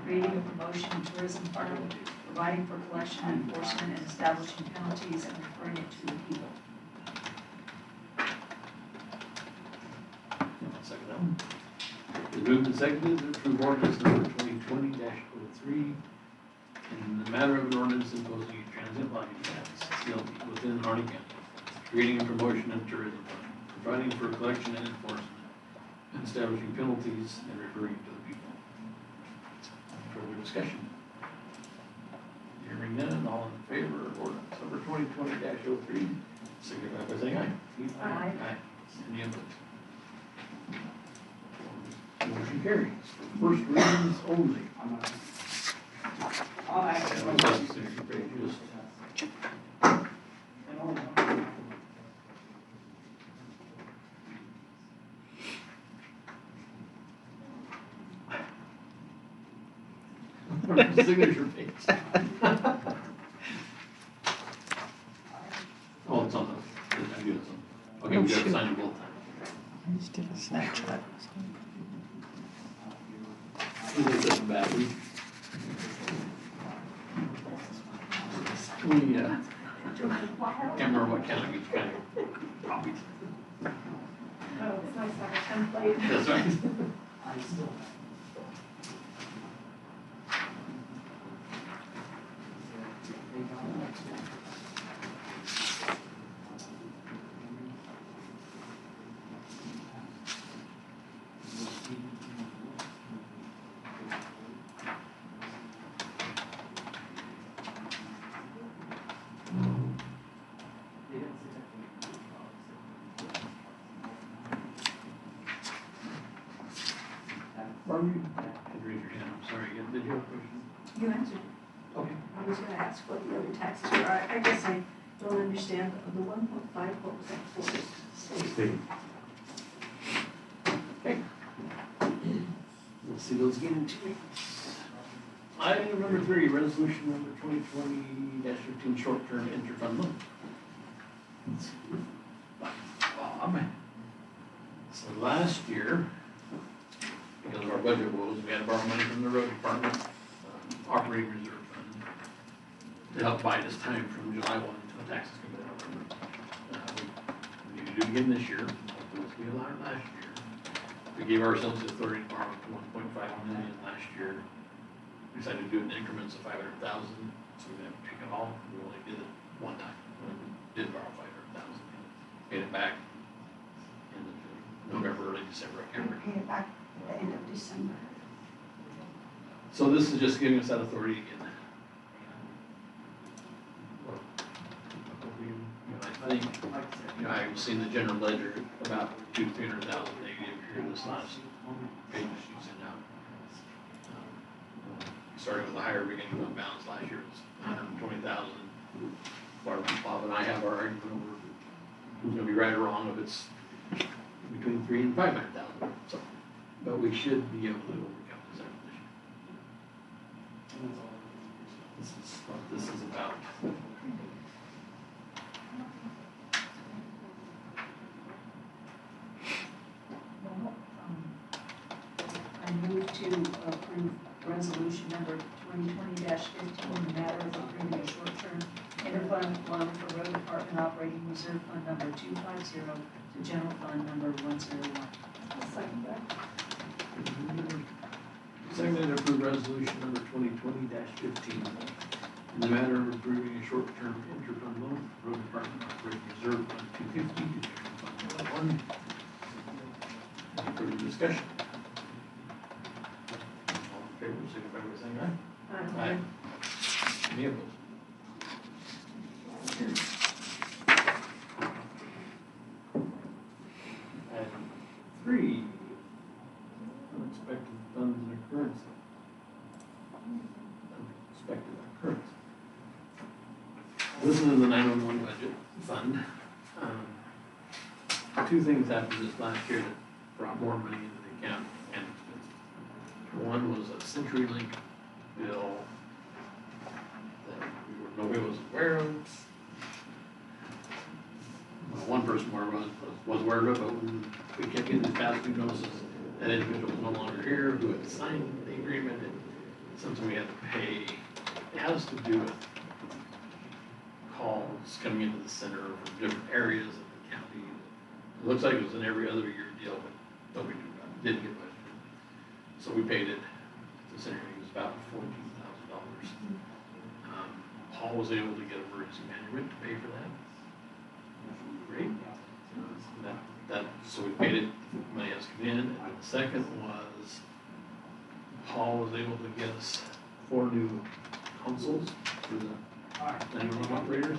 creating a promotion and tourism fund, providing for collection and enforcement, and establishing penalties and referring it to the people. Second that one. It's moved and seconded to approve ordinance number 2020-03 in the matter of an ordinance imposing a transient lodging tax TLT within Harney County, creating a promotion and tourism fund, providing for collection and enforcement, and establishing penalties and referring to the people. Further discussion? Hearing none, all in favor of ordinance number 2020-03, signify by saying aye. Aye. Aye. Any opposed? Motion carries. First readings only. Signature pages. Signature page. Oh, it's on the, I do this one. Okay, we gotta sign it both times. I just did a Snapchat. This is just bad. We, can't remember what county each county copied. Oh, it's nice to have a template. That's right. Barbara, you had raised your hand, I'm sorry, did you have a question? You answered. Okay. I was gonna ask what the other taxes were. I guess I don't understand the 1.5, what was that for? State. Okay. Let's see those again in 2 weeks. Item number 3, resolution number 2020-15, short-term interfund loan. Bob. So last year, because of our budget woes, we had to borrow money from the road department, operating reserve fund, to help buy this time from July 1 until the taxes come in November. We need to do it again this year, as we allowed last year. We gave ourselves the authority to borrow up to 1.5 million last year. We decided to do it in increments of 500,000, so we didn't have to take it all. We only did it one time. We did borrow 500,000, paid it back in November, early December, I can't remember. Pay it back at the end of December. So this is just giving us that authority again. You know, I've seen the general ledger about 200,000-300,000 negative here this last page you sent out. Starting with a higher beginning fund balance last year, it was 120,000. Bob and I have our argument over who's gonna be right or wrong if it's between 300,000 and 500,000. So, but we should be able to overcome this acquisition. This is what this is about. Well, I move to approve resolution number 2020-15, in the matter of approving a short-term interfund loan for road department operating reserve fund number 250 to general fund number 101. I'll second that. Second, to approve resolution number 2020-15 in the matter of approving a short-term interfund loan for road department operating reserve fund 250 to general fund 101. Any further discussion? All in favor, signify by saying aye. Aye. Any opposed? Item 3, unexpected funds and occurrence. Unexpected occurrence. This is in the 911 budget fund. Two things happened this last year that brought more money into the account and expenses. One was a CenturyLink bill that nobody was aware of. Well, one person was aware of it, but when we kept getting these past due notices, that individual was no longer here, who had signed the agreement, and something we had to pay. It has to do with calls coming into the center from different areas of the county. It looks like it was an every other year deal, but nobody knew about it, didn't get budgeted. So we paid it. The center it was about $14,000. Paul was able to get emergency management to pay for that. Great. So we paid it, money has come in. And the second was, Paul was able to get us 4 new consoles for the 911 operators,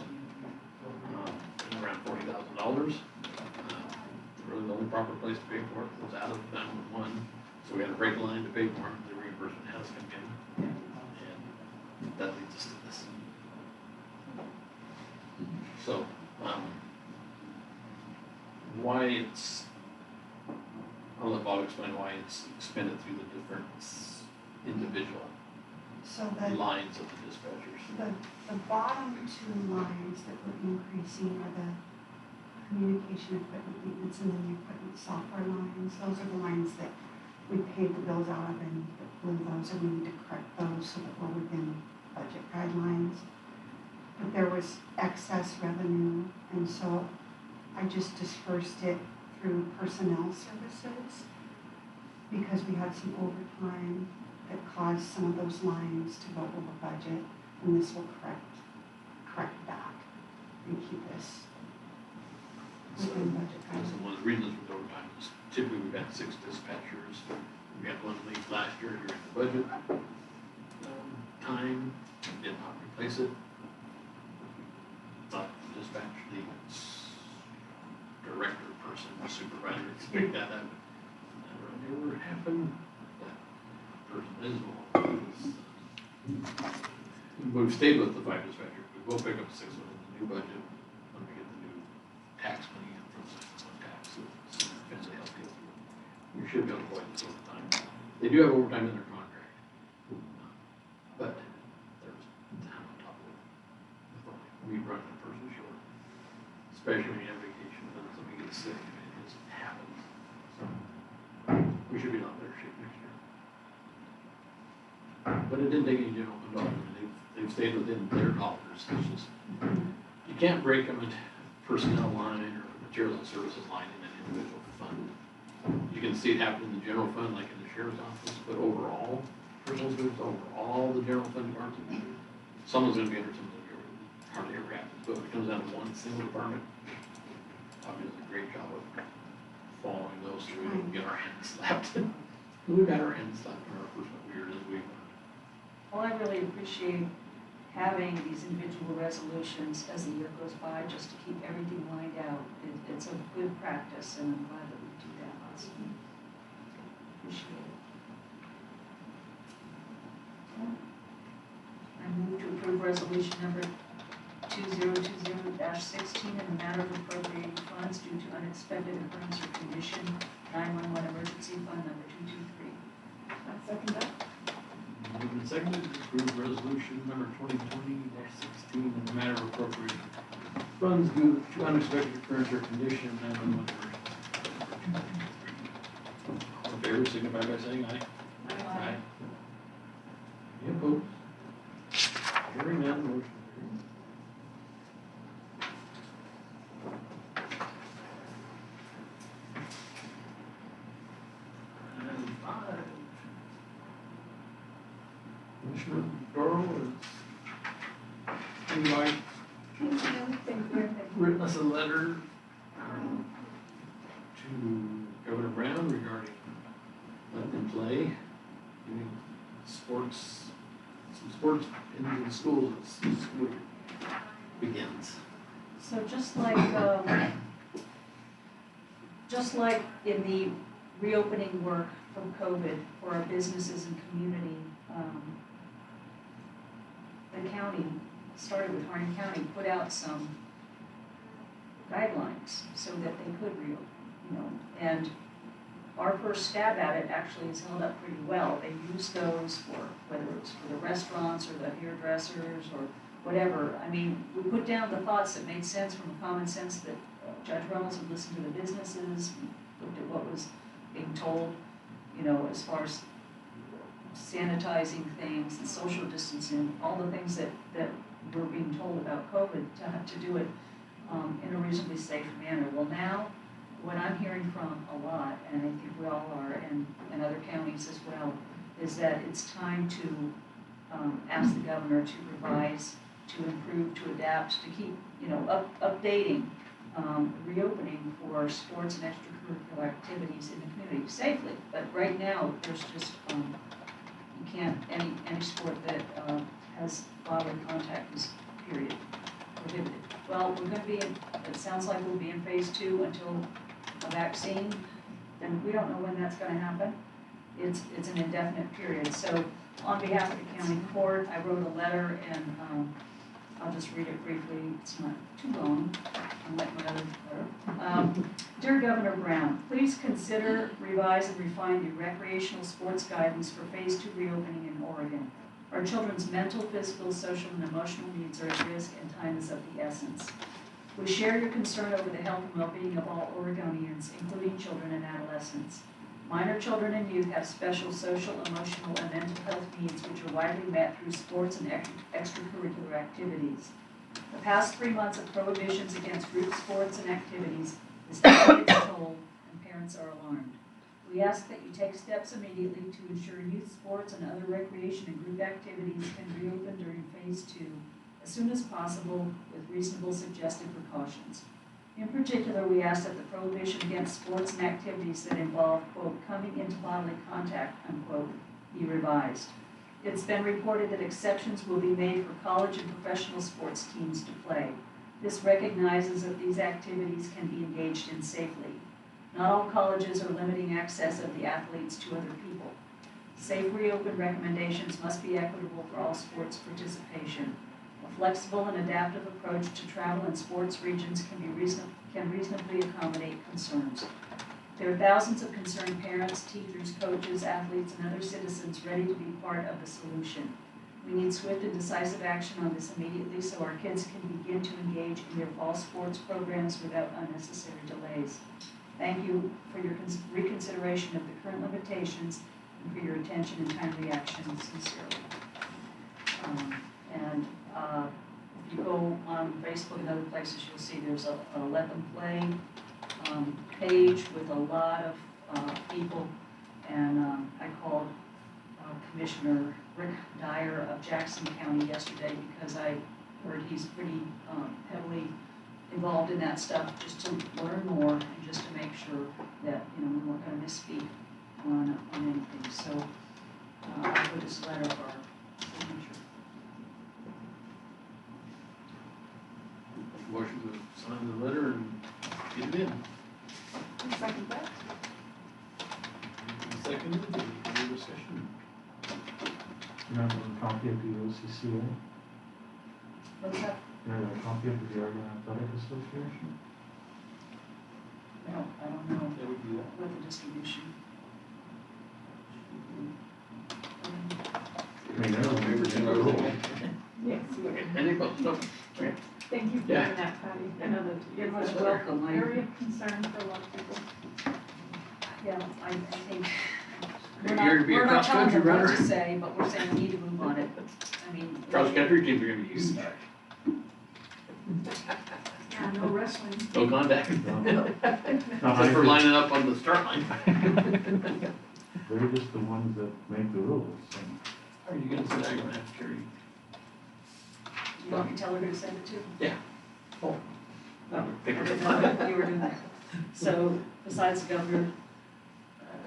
around $40,000. Really the only proper place to pay for it was out of 911, so we had to break a line to pay for it. The reimbursement has come in, and that leads us to this. So, why it's, I'll let Bob explain why it's expended through the different individual So the, lines of the dispatchers. the bottom 2 lines that we're increasing are the communication equipment maintenance and then the equipment software lines. Those are the lines that we paid the bills out of and blew those, and we need to correct those so that we're within budget guidelines. But there was excess revenue, and so I just dispersed it through personnel services because we had some overtime that caused some of those lines to go over budget, and this will correct that and keep this within budget So guidelines. one of the reasons for overtime is typically we've had 6 dispatchers. We had 1 leave last year during the budget time, did not replace it. Not the dispatch, the director person, supervisor, expect that happen. Never happened. That person is we've stayed with the 5 dispatchers. We will pick up 6 in the new budget when we get the new tax money in from the tax. So eventually help get through. We should be able to avoid this overtime. They do have overtime in their contract, but there's time on top of it. We run the person short, especially when you have vacation, when somebody gets sick, and it just happens. So we should be in a lot better shape next year. But it didn't take any general fund dollars. They've stayed within their dollars. It's just, you can't break them into personnel line or materials and services line in an individual fund. You can see it happen in the general fund, like in the sheriff's office, but overall, personal services, overall the general fund department, someone's gonna be under, someone's gonna be over. Hardly ever happens, but when it comes down to one single department, Bobby does a great job of following those so we don't get our hands slapped. We've got our hands slapped on our personal weird as we want. Well, I really appreciate having these individual resolutions as the year goes by, just to keep everything lined out. It's a good practice, and I'm glad that we do that. Awesome. Appreciate it. I move to approve resolution number 2020-16 in the matter of appropriating funds due to unexpected occurrence or condition, 911 emergency fund number 223. I second that. Moved and seconded to approve resolution number 2020-16 in the matter of appropriating funds due to unexpected occurrence or condition, 911 emergency. All in favor, signify by saying aye. Aye. Any opposed? Hearing none, motion carries. Item 5. Commissioner Doral has invite, written us a letter to Governor Brown regarding let them play, giving sports, some sports into the schools as school begins. So just like in the reopening work from COVID for our businesses and community, the county, started with Harney County, put out some guidelines so that they could reopen, and our first stab at it actually has held up pretty well. They used those for, whether it was for the restaurants or the hairdressers or whatever. I mean, we put down the thoughts that made sense from a common sense that Judge Reynolds would listen to the businesses, looked at what was being told, as far as sanitizing things and social distancing, all the things that we're being told about COVID to do it in a reasonably safe manner. Well, now, what I'm hearing from a lot, and I think we all are, and other counties as well, is that it's time to ask the governor to revise, to improve, to adapt, to keep, updating, reopening for sports and extracurricular activities in the community safely. But right now, there's just, you can't, any sport that has bodily contact is, period, prohibited. Well, we're going to be in, it sounds like we'll be in phase 2 until a vaccine, and we don't know when that's going to happen. It's an indefinite period. So on behalf of the county court, I wrote a letter, and I'll just read it briefly. It's not too long, unlike my other letter. Dear Governor Brown, please consider, revise, and refine the recreational sports guidance for phase 2 reopening in Oregon. Our children's mental, physical, social, and emotional needs are at risk, and time is of the essence. We share your concern over the health and well-being of all Oregonians, including children and adolescents. Minor children and youth have special social, emotional, and mental health needs which are widely met through sports and extracurricular activities. The past 3 months of prohibitions against group sports and activities is taking its toll, and parents are alarmed. We ask that you take steps immediately to ensure youth sports and other recreation and group activities can reopen during phase 2 as soon as possible with reasonable suggested precautions. In particular, we ask that the prohibition against sports and activities that involve, quote, coming into bodily contact, unquote, be revised. It's been reported that exceptions will be made for college and professional sports teams to play. This recognizes that these activities can be engaged in safely. Not all colleges are limiting access of the athletes to other people. Safe reopen recommendations must be equitable for all sports participation. A flexible and adaptive approach to travel in sports regions can reasonably accommodate concerns. There are thousands of concerned parents, teachers, coaches, athletes, and other citizens ready to be part of the solution. We need swift and decisive action on this immediately so our kids can begin to engage in their fall sports programs without unnecessary delays. Thank you for your reconsideration of the current limitations and for your attention and timely action, sincerely. If you go on Facebook and other places, you'll see there's a Let Them Play page with a lot of people, and I called Commissioner Rick Dyer of Jackson County yesterday because I heard he's pretty heavily involved in that stuff, just to learn more and just to make sure that we weren't going to misspeak on anything. So I put this letter for our signature. sign the letter and get it in. Second that. Seconded, any further discussion? You have a copy of the OCCA? What's that? You have a copy of the Oregon Athletic Association? No, I don't know, Yeah, we can do that. with the distribution. I mean, everyone's in the rule. Yes, Okay, any opposed? No. Okay. thank you for Yeah. doing that, Patty. I know that You're it's most a welcome. area of concern for a lot of people. Yeah, I think. You're here to be a cross-country We're not telling them runner? what to say, but we're saying we need to move on it. I mean. Cross-country teams are gonna be huge. Yeah, no wrestling. No contact. No, Just I for think lining up on the start line. they're just the ones that make the rules, so. Are you gonna send that, you're gonna have to carry? You want me to tell her who to send it to? Yeah. Oh. That would pick I it didn't up. know you were doing that. So besides the governor,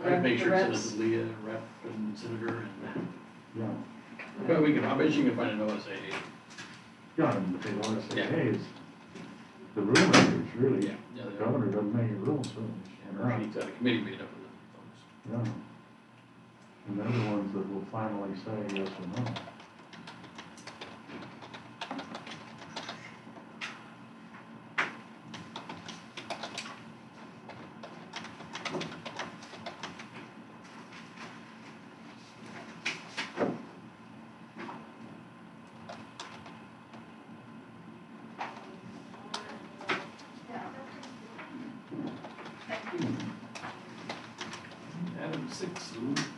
I'd make the sure to reps, send it to Leah, rep, and senator, and, Yeah, but we can, I bet you can find an OSA. yeah, and they want to say, Yeah. hey, it's the rule makers, really. Yeah. The governor doesn't make the rules, so. Or she's got a committee made up of the folks. Yeah. And they're the ones that will finally say yes or no. Item 6,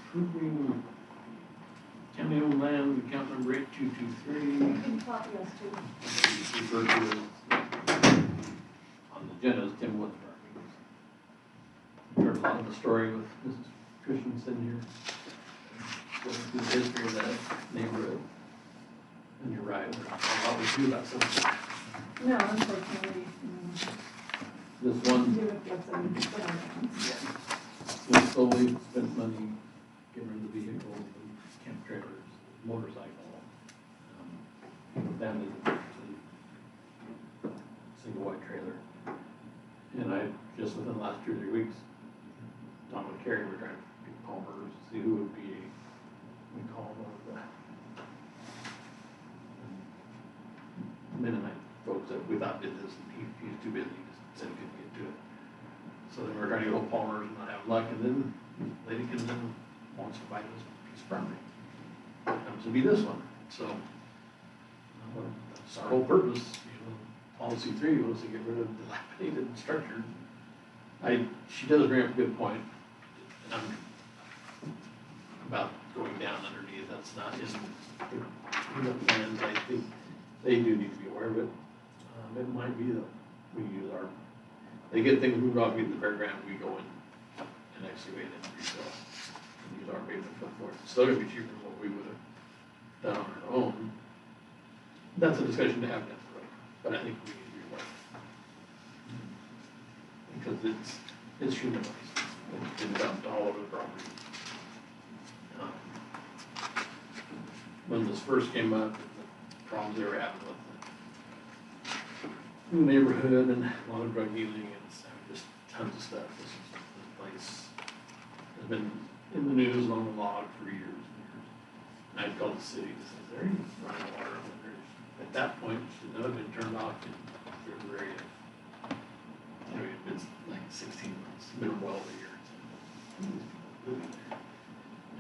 approving county-owned land, account number 8223. You can copy us too. Referred to as, on the agenda as Tim Wood's property. Heard a lot of the story with Mrs. Christensen here. Going through the history of that neighborhood. And you're right, there's a lot to do about something. No, unfortunately, This do one, with what's in the hands. we slowly spent money getting rid of the vehicles, the camp trailers, motorcycle. Down to the single wide trailer. And I, just within the last 2 or 3 weeks, Tom and Carrie were trying to pick Palmer's, see who would be, we call them the Mennonite folks that we thought did this, and he was too busy, he just said he couldn't get to it. So then we were trying to go to Palmer's and not have luck, and then lady comes in and wants to buy this piece of property. Happens to be this one, so that's our whole purpose, policy 3 was to get rid of dilapidated structure. She does bring up a good point, about going down underneath, that's not, isn't, the plans, I think they do need to be aware of it. It might be that we use they get things moved off either the fairground, we go in and excavate it and refill, and use our pavement for it. It's still gonna be cheaper than what we would have done on our own. That's a discussion to have down the road, but I think we need to be aware. Because it's humanized, it's been dumped all over the property. When this first came up, the problems they were having with the neighborhood and a lot of drug dealing and just tons of stuff. This place has been in the news and on the log for years and years. And I'd called the city and said, there you running water over there. At that point, it should have been turned off in February of, it's like 16 months, it's been well over a year. These people living there.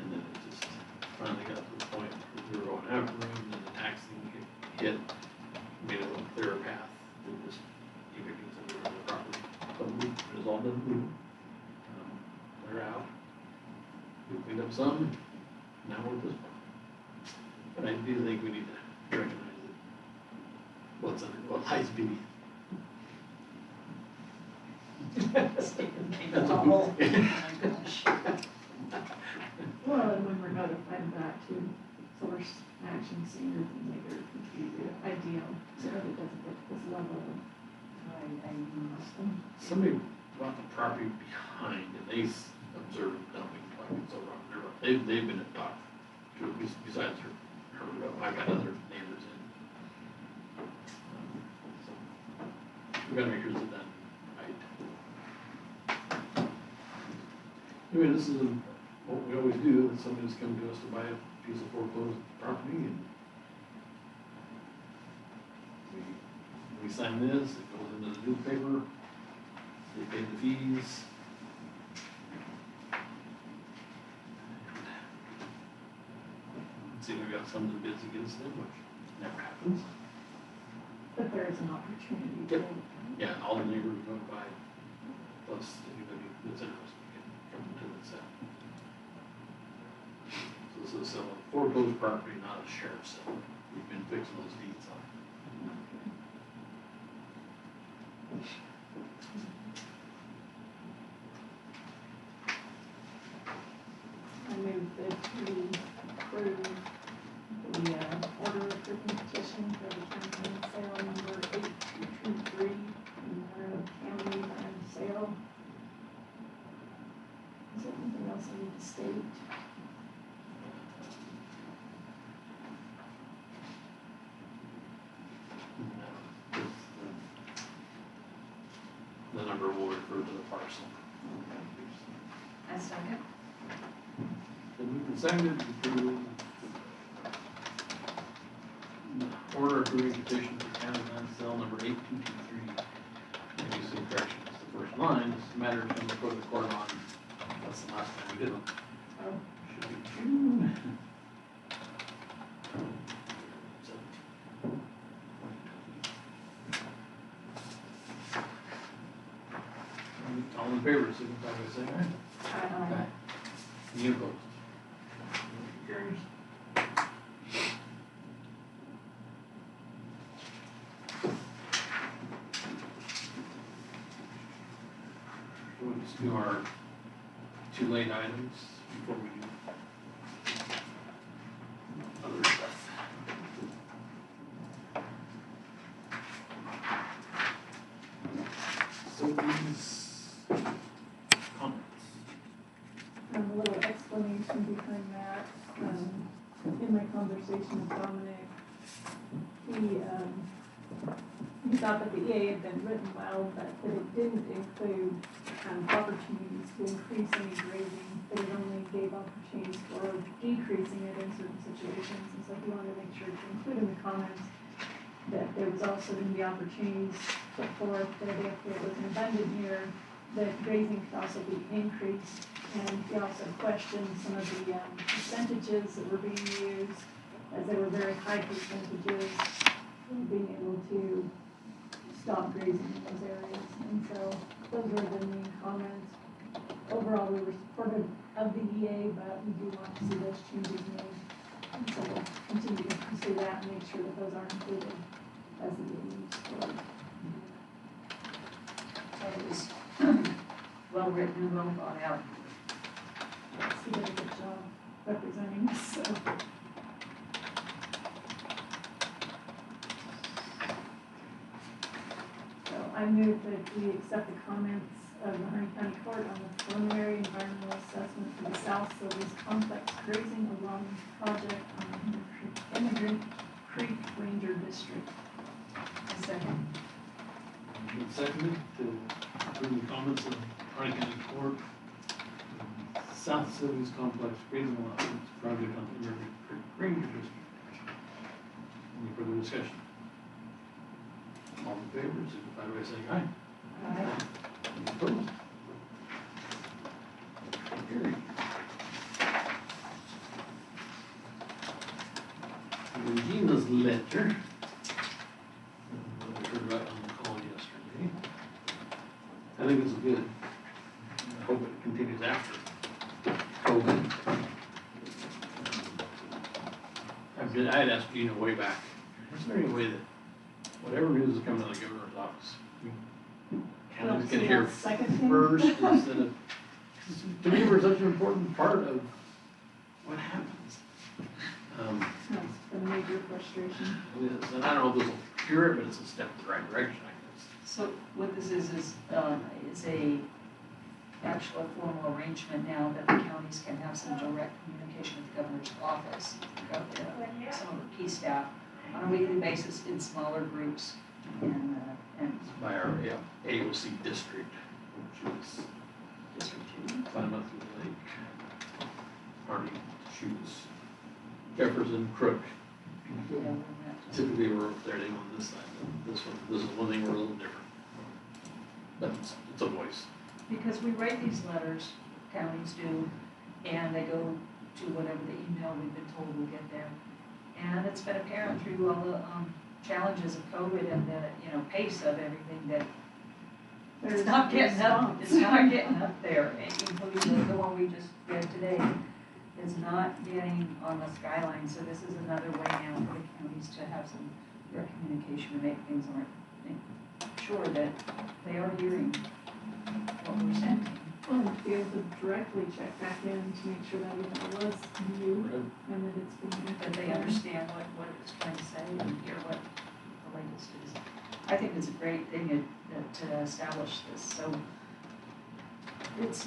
And then it just finally got to the point where we were going after them and the tax thing hit, made a little clearer path. And just evicting some of the property. But it was all done, they're out. We cleaned up some, now we're at this point. But I do think we need to recognize that what lies beneath. That's a Oh, good- my gosh. Well, and when we're notified of that too, Source Action Senior thing later would be ideal, so that it doesn't get to this level of. Somebody bought the property behind and they observed dumping like it's over on their road. They've been at dock, besides her road. I've got other neighbors in. So, we gotta make sure it's done right. Anyway, this is what we always do, that somebody's come to us to buy a piece of foreclosed property, and we sign this, it goes into the newspaper, they pay the fees. See, we got some of the bids against them, which never happens. But there is an opportunity Yep. to. Yeah, and all the neighbors notified, plus anybody that's interested can come to the sale. So this is a foreclosed property, not a sheriff's sale. We've been fixing those deeds on. I move that we approve the order approving petition for the county land sale number 8223 in the county land sale. Is there anything else I need to state? The number will refer to the parcel. I second. Then we can second to approve order approving petition for county land sale number 8223. Maybe some corrections. The first line, this matter is going to go to the court on, that's the last time we did them. Oh. Should be June. All in favor, signify by saying aye. Aye. Any opposed? Motion carries. We'll just do our two late items before we do other stuff. So these comments. A little explanation behind that, in my conversation with Dominic, he thought that the EA had been written well, but that it didn't include, opportunities to increase any grading, that it only gave opportunities for decreasing it in certain situations, and so he wanted to make sure to include in the comments that there was also going to be opportunities put forth that if there was an abundant year, that grazing could also be increased. And he also questioned some of the percentages that were being used, as they were very high percentages, being able to stop grazing in those areas. And so those were the main comments. Overall, we were supportive of the EA, but we do want to see those changes made. And so we'll continue to pursue that and make sure that those are included as the EA moves forward. So it was well written and well thought out. He did a good job representing us, so. So I move that we accept the comments of the Harney County Court on the preliminary environmental assessment for the South Silvies Complex grazing along project on Immigrant Creek Ranger District. I second. Moved and seconded to approve the comments of Harney County Court, South Silvies Complex grazing allowance project on Immigrant Creek Ranger District. Any further discussion? All in favor, signify by saying aye. Aye. Any opposed? Carried. Regina's letter. I heard about it on the call yesterday. I think it's good. I hope it continues after COVID. I had asked Gina way back, is there any way that whatever news is coming out of the governor's office, counties can hear first instead of, to me, we're such an important part of what happens. That's been a major frustration. It is, and I don't know if this will cure it, but it's a step in the right direction, I guess. So what this is a actual formal arrangement now that the counties can have some direct communication with the governor's office, some of the key staff on a weekly basis in smaller groups and By our, yeah, AOC district, which is District Two. Klamath, Lake, Harney, Shoots, Jefferson, Crook. Yeah, we're at. Typically, we're up there, they go on this side, but this is one thing we're a little different. But it's a voice. Because we write these letters, counties do, and they go to whatever the email we've been told will get there. And it's been apparent through all the challenges of COVID and the, pace of everything that it's not getting up, there, including the one we just read today, is not getting on the skyline. So this is another way now for the counties to have some direct communication to make things sure that they are hearing what we're saying. Well, to be able to directly check back in to make sure that email was new and that it's been. That they understand what it was trying to say and hear what the latest is. I think it's a great thing to establish this, so. Is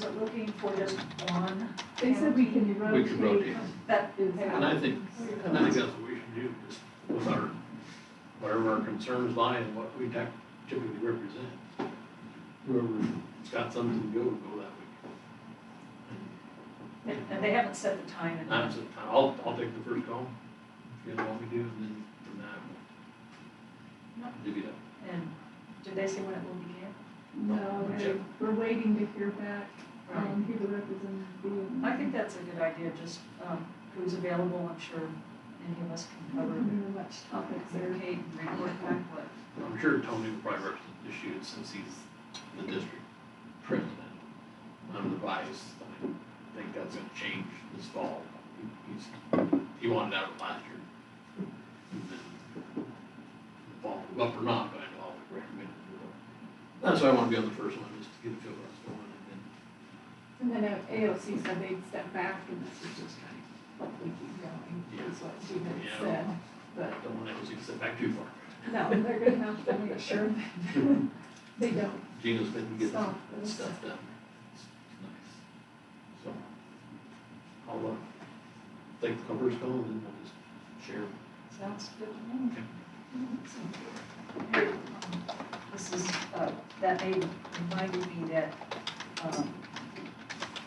it looking for just one? They said we can rotate. We can rotate. That is. And I think that's what we should do, just with our, whatever our concerns lie and what we typically represent. Whoever's got something to go that week. And they haven't set the time. I'll take the first call, if you guys want me to, and then from that, we'll divvy it up. And did they say when it will begin? No, we're waiting to hear back who the representative will be. I think that's a good idea, just who's available. I'm sure any of us can cover. Much topics there. Communicate and report back what. I'm sure Tony will probably represent the issue since he's the district president. I'm the vice. I think that's gonna change this fall. He wanted out of last year. And then the fall, up or not, but I know I'll recommend it. That's why I wanna be on the first one, just to get a feel of what's going on. And then AOC said they'd step back and this is just kind of hopefully keep going, is what she had said, but. Don't want to step back too far. No, they're gonna have to make sure they don't. Gina's been getting Stop this. stuff done. It's nice. So, I'll, take the covers going and then we'll just share. Sounds good to me. Okay. This is, that reminded me that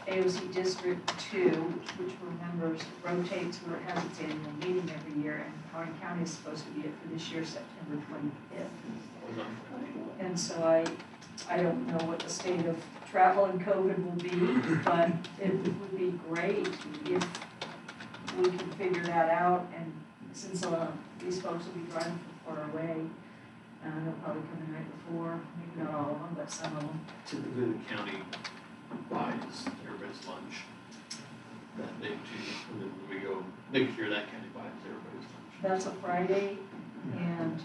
AOC District 2, which remembers, rotates where it has its annual meeting every year, and Harney County is supposed to be it for this year, September 25th. And so I don't know what the state of travel and COVID will be, but it would be great if we could figure that out. And since these folks will be driving from far away, they'll probably come the night before, maybe not all of them, but some of them. Typically, the county buys everybody's lunch that day too, and then we go, next year that county buys everybody's lunch. That's a Friday, and,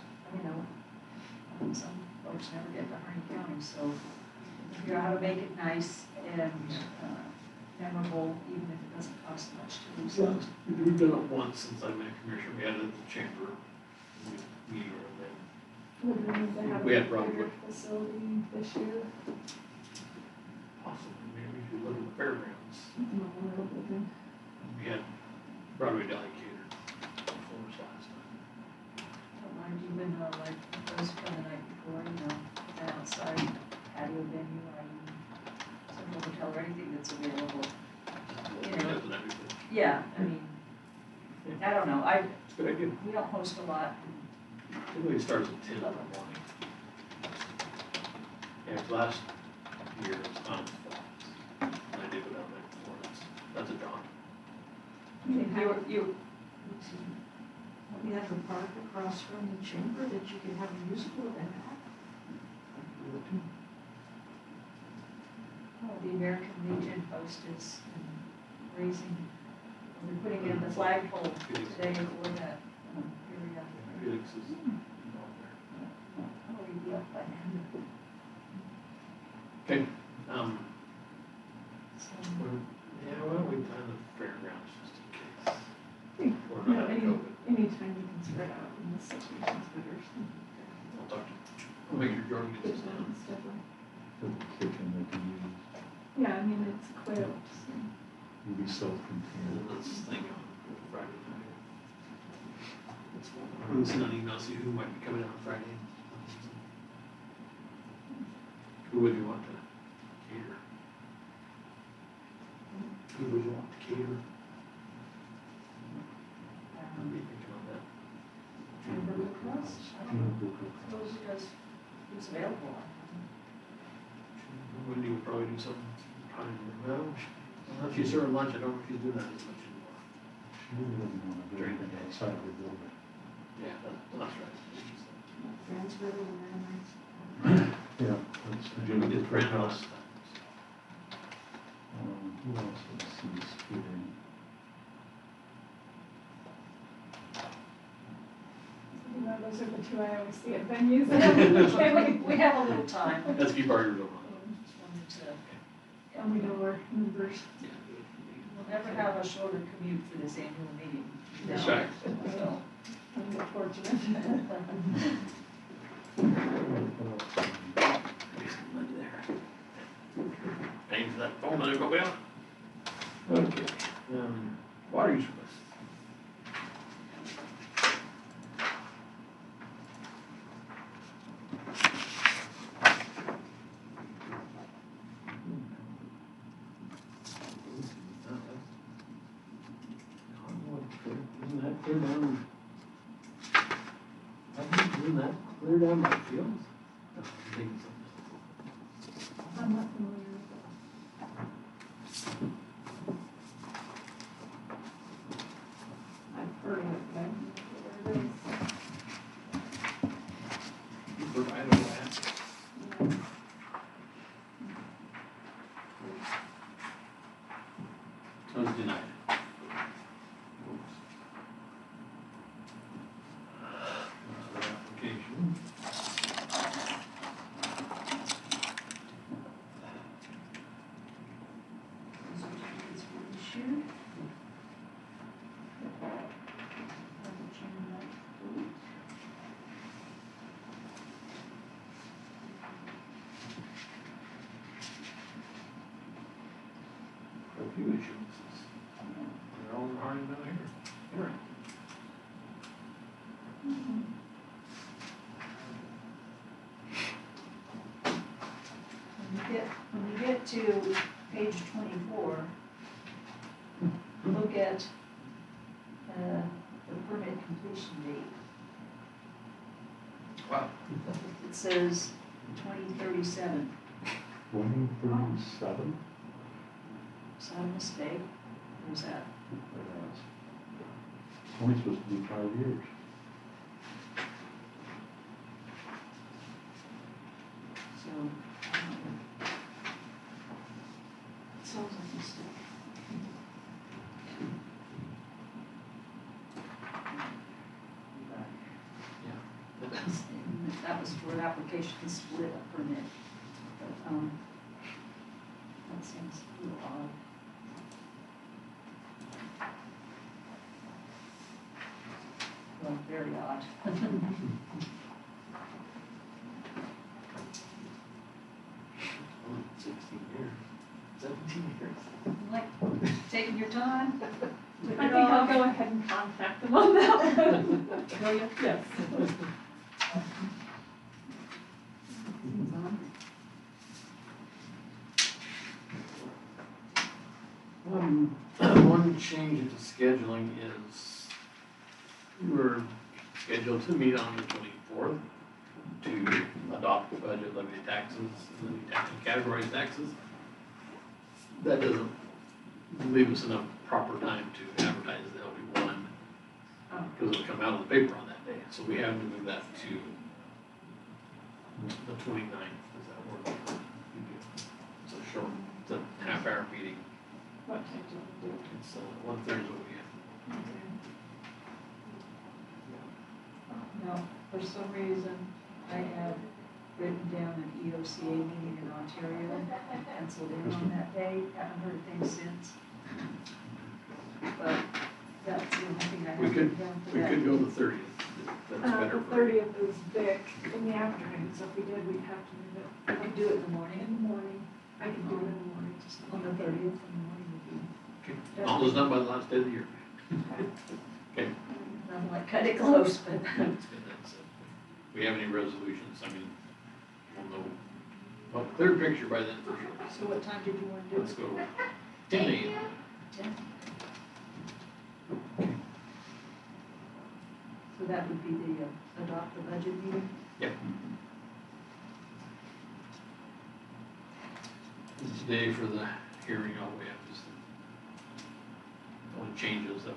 some folks never get to Harney County, so figure out how to make it nice and memorable, even if it doesn't cost much to do so. We've done it once since I've been a commissioner, we had it at the chamber, we were there. We had a bigger Broadway. facility this year. Possibly, maybe we should look at the fairgrounds. Mm-hmm. We had Broadway Deli catered for us last time. Don't mind even, like, those who come the night before, an outside patio venue, or some hotel or anything that's available. We had the night before. Yeah, I don't know, It's a good idea. we don't host a lot. Typically it starts at 10 in the morning. Yeah, last year it was on I did it out there before, that's a dawn. You, We have a park across from the chamber that you can have a musical event at. the American Legion hostess and raising, they're putting in the flagpole today for that area. Felix is out Oh, we'd be up by then. there. Okay, So, we plan the fairgrounds just in case. think, Or not having COVID. anytime you can spread out in this situation's better. I'll talk to, I'll make sure Jordan gets this done. For the kitchen that can use, Yeah, it's equipped, so. will be And self-contained. then let's think on Friday night. We'll send an email, see who might be coming in on Friday. Who would you want to cater? Who would you want to cater? What do you think about that? Those guys, who's available. Wendy would probably do something, probably, well, if she's serving lunch, I don't know if she's doing that as much anymore. She really doesn't want to do During the anything day. outside of the building. Yeah, that's right. Friends really, and Yeah, that's the We Jimmy did Cook grand House. last time. Who else does he's catering? You know, those are the two I always see at venues. We have a little time. Let's keep our ears open. Just wanted to, And we know our members. we'll never have a shorter commute for this annual meeting. That's right. So, I'm fortunate. Paying for that phone, I go out. Okay, water use request. Isn't that clear down? Isn't that clear down my fields? No, I'm thinking something. I'm not familiar with that. I've heard of it, but I don't know where it is. I don't know that. Yeah. I was denied. Application. certificates were issued. A few issuances. They're all in Harney down here. Interesting. When you get to page 24, look at the permit completion date. Wow. It says 2037. 137? Is that a mistake? Or is that? It's only supposed to be 5 years. So, it sounds like a mistake. Yeah. And that was for an application to split a permit. But, that seems a little odd. Well, very odd. Only 16 years, 17 years. Like, taking your time? I think I'll go ahead and contact them on that one. Will you? Yes. One change in the scheduling is we were scheduled to meet on the 24th to adopt the budget, levy taxes, levy tax and categories taxes. That doesn't leave us enough proper time to advertise the LB1 because it'll come out of the paper on that day. So we have to move that to the 29th. Does that work? It's a short, it's a half-hour meeting. What time do you want to do? It's 1:30 is what we have. No, for some reason, I have written down an EOCA meeting in Ontario, and penciled in on that day, haven't heard a thing since. But that's the only thing I We have could, written down for we that. could go the 30th. That's better The for 30th is Vic in the afternoon, so if we did, we'd have to move it. I could do it in the morning, In the morning. I can do it in the morning, just on the 30th in the morning would be. Okay. All is done by the last day of the year. Okay. I'm like cut it close, but. It's good, that's it. If we have any resolutions, I mean, we'll know, well, clear picture by then for sure. So what time did you want to do it? Let's go 10 a.m. 10? So that would be the adopt the budget meeting? Yep. This is today for the hearing, all we have is the only changes that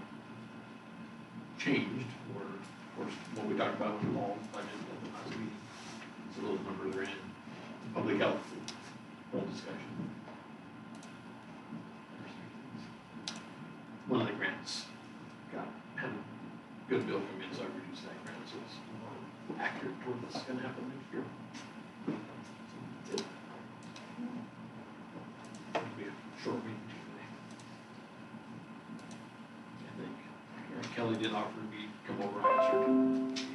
changed were, of course, what we talked about with the law budget at the last meeting. So those numbers are in public health, whole discussion. One of the grants had a good bill come in, so I reduced that grant, so it's more accurate to what's gonna happen next year. So, it'll be a short meeting today. I think Kelly did offer me to come over and answer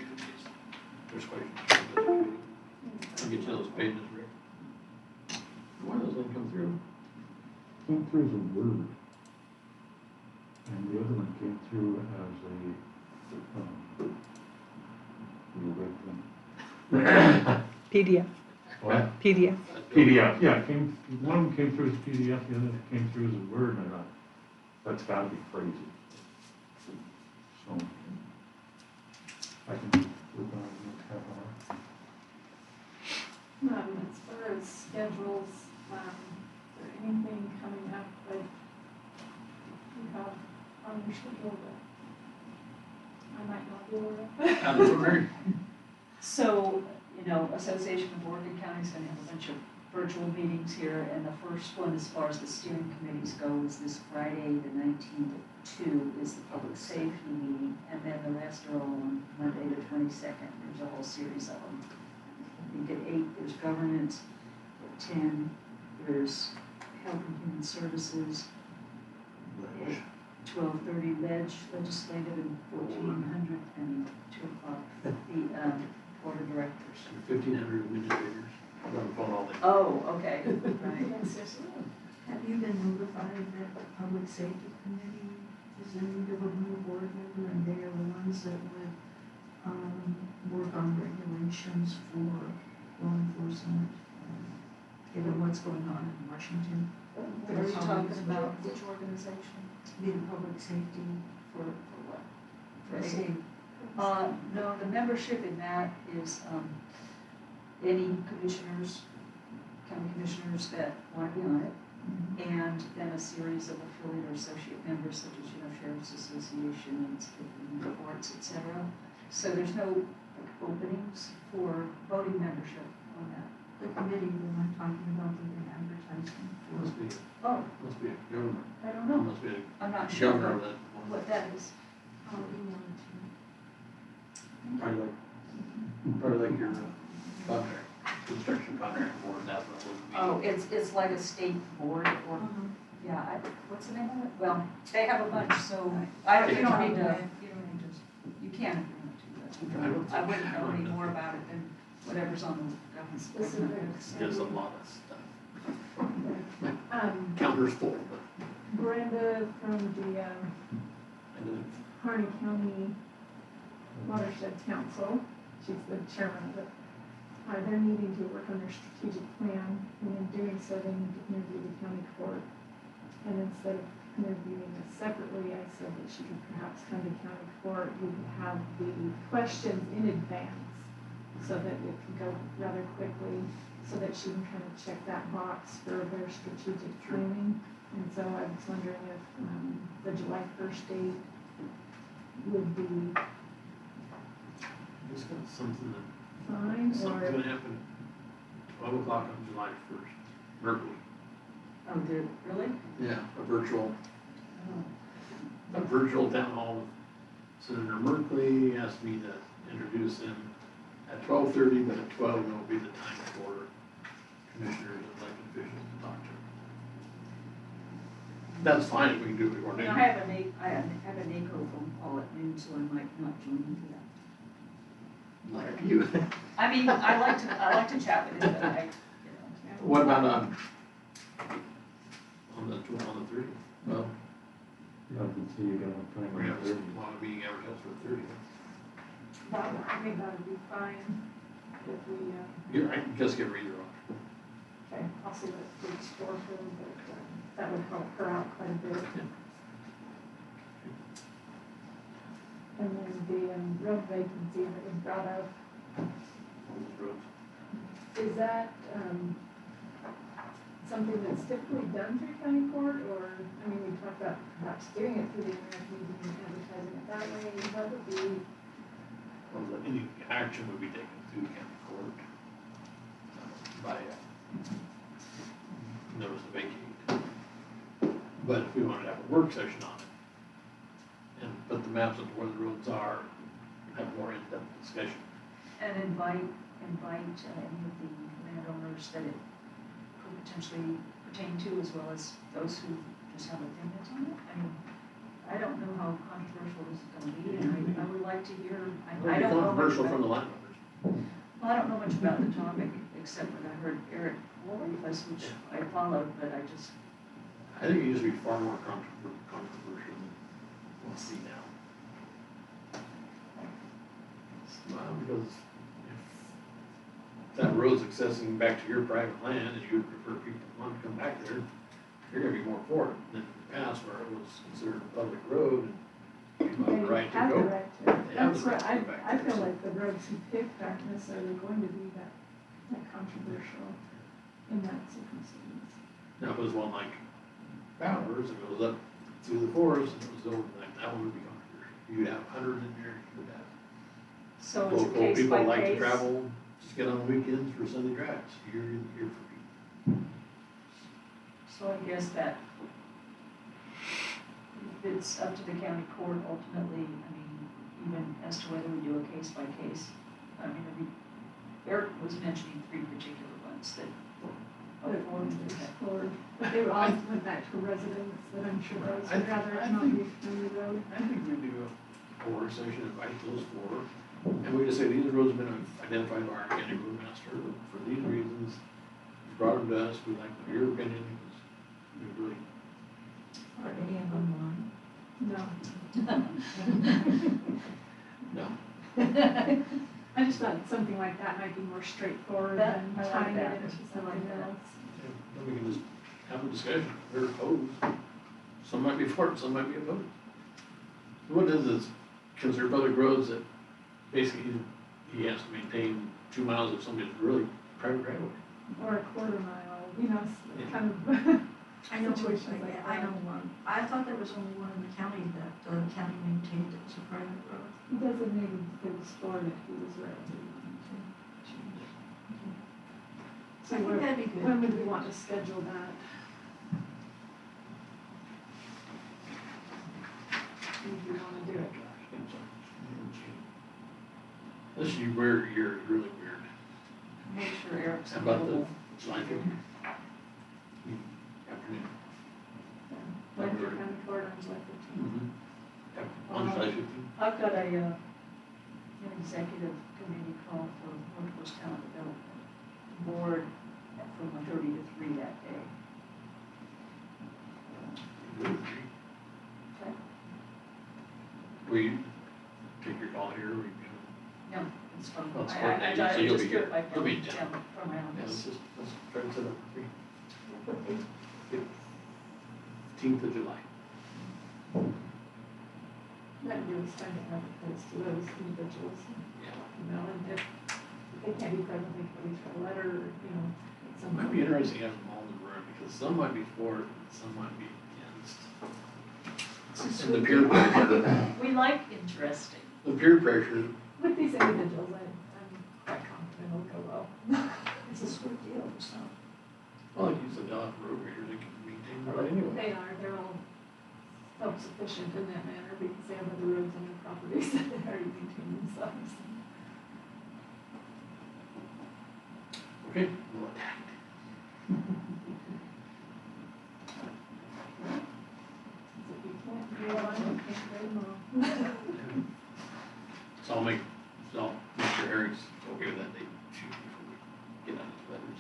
there's questions. I'll get you those pages, Rick. Why those didn't come through? Came through as a word. And the other one came through as a, PDF, what? PDF. PDF, yeah, one of them came through as PDF, the other came through as a word, and I thought, that's gotta be crazy. So, I can work on it in the next half hour. As far as schedules, is there anything coming up that you have on your schedule that I might not be aware of? So, Association of Oregon Counties is going to have a bunch of virtual meetings here, and the first one, as far as the steering committees go, is this Friday, the 19th at 2 is the public safety meeting, and then the rest are all on Monday, the 22nd. There's a whole series of them. I think at 8, there's governance. At 10, there's health and human services. At 12:30, legislative, and 1400, and 2 o'clock, the board of directors. 1,500 administrators. I'm on the phone all day. Oh, okay, right. Have you been notified that the public safety committee is in need of a new board member, and they are the ones that would, work on regulations for law enforcement, given what's going on in Washington? What are you talking about? Which organization? The public safety For what? for state. No, the membership in that is, any commissioners, county commissioners that want to be on it, and then a series of affiliate or associate members such as, Sheriff's Association and courts, et cetera. So there's no openings for voting membership on that. The committee that I'm talking about, that they're advertising for. Must be a governor. I don't know. Must be a I'm not sure governor of that. what that is. I'll email it to you. Probably like your contract, construction contract board, that's what it would be. Oh, it's like a state board or, yeah, what's the name of it? Well, they have a bunch, so you don't need to, you can if you want to, but I wouldn't know any more about it than whatever's on the government specifics. There's a lot of stuff. Um, Counter's full, but Brenda from the I didn't. Harney County Watershed Council, she's the chairman of it. They're needing to work on their strategic plan, and in doing so, they need to interview the county court. And instead of interviewing us separately, I said that she could perhaps come to county court. We could have the questions in advance so that it could go rather quickly, so that she can kind of check that box for their strategic planning. And so I was wondering if the July 1st date would be Just got something that, fine, something's or gonna happen 12 o'clock on July 1st, Berkeley. Oh, did, really? Yeah, a virtual town hall with Senator Merkley asked me to introduce him at 12:30, but at 12 will be the time for commissioners and elected officials to talk to him. That's fine if we can do it before noon. I have a NACO phone call at noon, so I might not join into that. Like you. I mean, I like to chat with him, but What about on the 3rd? Well, Nothing, so you got a plan. We're gonna have a lot of meeting advertised for the 30th. I think that would be fine if we, I can just get reader on. okay, I'll see what it's for her, but that would help her out quite a bit. And then the road vacancy that was brought up, is that, something that's typically done through county court, or, I mean, we talked about perhaps doing it through the American Legion and advertising it that way, what would be, Well, any action would be taken through the county court by notice to vacate. But if we wanted to have a work session on it and put the maps of where the roads are, have more in-depth discussion. And invite any of the landowners that it could potentially pertain to, as well as those who just have opinions on it. I mean, I don't know how controversial this is gonna be, and I would like to hear, I It'll be don't know much controversial from the about, landowners. well, I don't know much about the topic, except when I heard Eric Wolfus, which I followed, but I just, I think it used to be far more controversial than we'll see now. Well, because if that road's accessing back to your private land and you would prefer people to want to come back there, you're gonna be more for it than in the past where it was considered a public road and you have the right to have the go. right to. They have That's the what, right to go back I there, feel so- like the roads he picked aren't necessarily going to be that controversial in that circumstance. Now, if it was one like Bowers, it goes up through the forest and it was over, that one would be controversial. You'd have hundreds in there, you would have so it's a local case people by that like to case. travel, just get on the weekends for Sunday drives, you're here for people. So I guess that if it's up to the county court ultimately, I mean, even as to whether we do a case by case, I mean, Eric was mentioning 3 particular ones that That are one formed. is explored, but they were all went back to residents that I'm sure those I would rather I not think- be county road. I think we do a work session, invite those 4, and we just say, these roads have been identified by our county roadmaster for these reasons. You brought them to us, we'd like to hear your opinion, because we really, Are any of them on? No. no. I just thought something like that might be more straightforward That- than I like tying that. it into I like something that. else. Then we can just have a discussion, they're opposed. Some might be for it, some might be opposed. What is this, considered public roads that basically he has to maintain 2 miles of somebody's really private right of way. Or a quarter mile, you know, Yeah. kind of I know, situations like I that. know one. I thought there was only one in the county that the county maintained. It was a private road. He designated the store that he was with. I think that'd be good. When would we want to schedule that? When do you want to do it? This is where you're really weird. Make sure Eric's How about the available. July 15th? Afternoon. Went to county court on July 15th. On July 15th? I've got an executive committee call for Workforce Talent Development Board from 1:30 to 3 that day. Okay. Will you take your call here, or you can? No, it's fine. Well, it's I coordinated, just so you'll do be it here. by You'll be phone, in yeah, town. from my Yeah, office. let's try to set up for 15th of July. That gives us time to advertise to those individuals, Yeah. you know, and if they can't be present, they can at least write a letter, or, you know, It something. might be interesting to have them all in the room, because some might be for it, and some might be against. And the peer pressure, We like interesting. the peer pressure, With these individuals, I'm quite confident it'll go well. It's a swift deal, so. well, like you said, they'll have road graders that can maintain the road anyway. They are, they're all self-sufficient in that manner because they have other roads on their properties that they already maintain themselves. Okay, we'll attack. If you can't do one, you can't do them all. So I'll make sure Eric's okay with that date, shoot, before we get out his letters.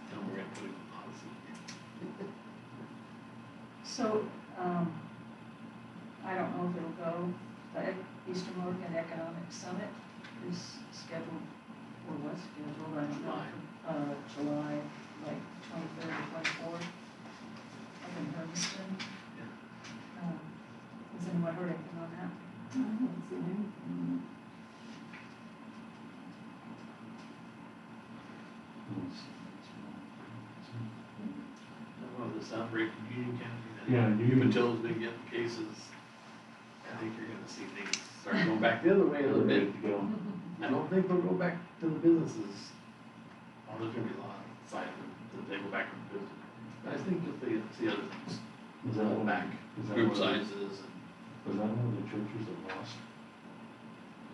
Tell him we're gonna put it in the policy. So, Eastern Oregon Economic Summit is scheduled, or was scheduled, I don't know, July, like 23rd or 24th, up in Hermiston. Has anyone heard anything on that? I haven't seen anything. Well, this outbreak in Union County, Yeah, Umatill's been getting cases. I think you're gonna see things start going back the other way a little bit. To go. I don't think they'll go back to the businesses. Oh, there's gonna be a lot of signs that they go back to the business. But I think if they see other things, Is that pull one, back, is that group one, sizes, was that one of the churches that lost?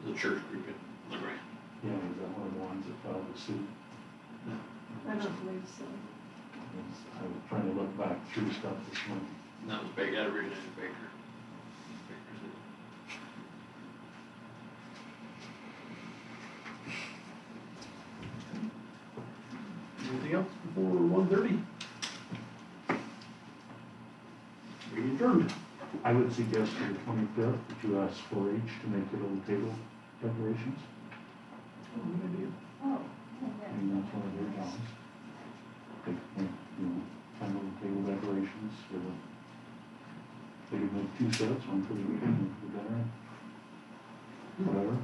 and the church group in LeGrand. Yeah, is that one of the ones that filed the suit? I don't believe so. I was trying to look back through stuff this morning. And that was Baker, that originated in Baker. Baker City. Anything else before 1:30? We adjourned. I would suggest for the 25th that you ask 4-H to make your little table decorations. Oh, And that's one of their jobs. Kind of little table decorations for the, they could make 2 sets, one for the weekend, one for the dinner, whatever.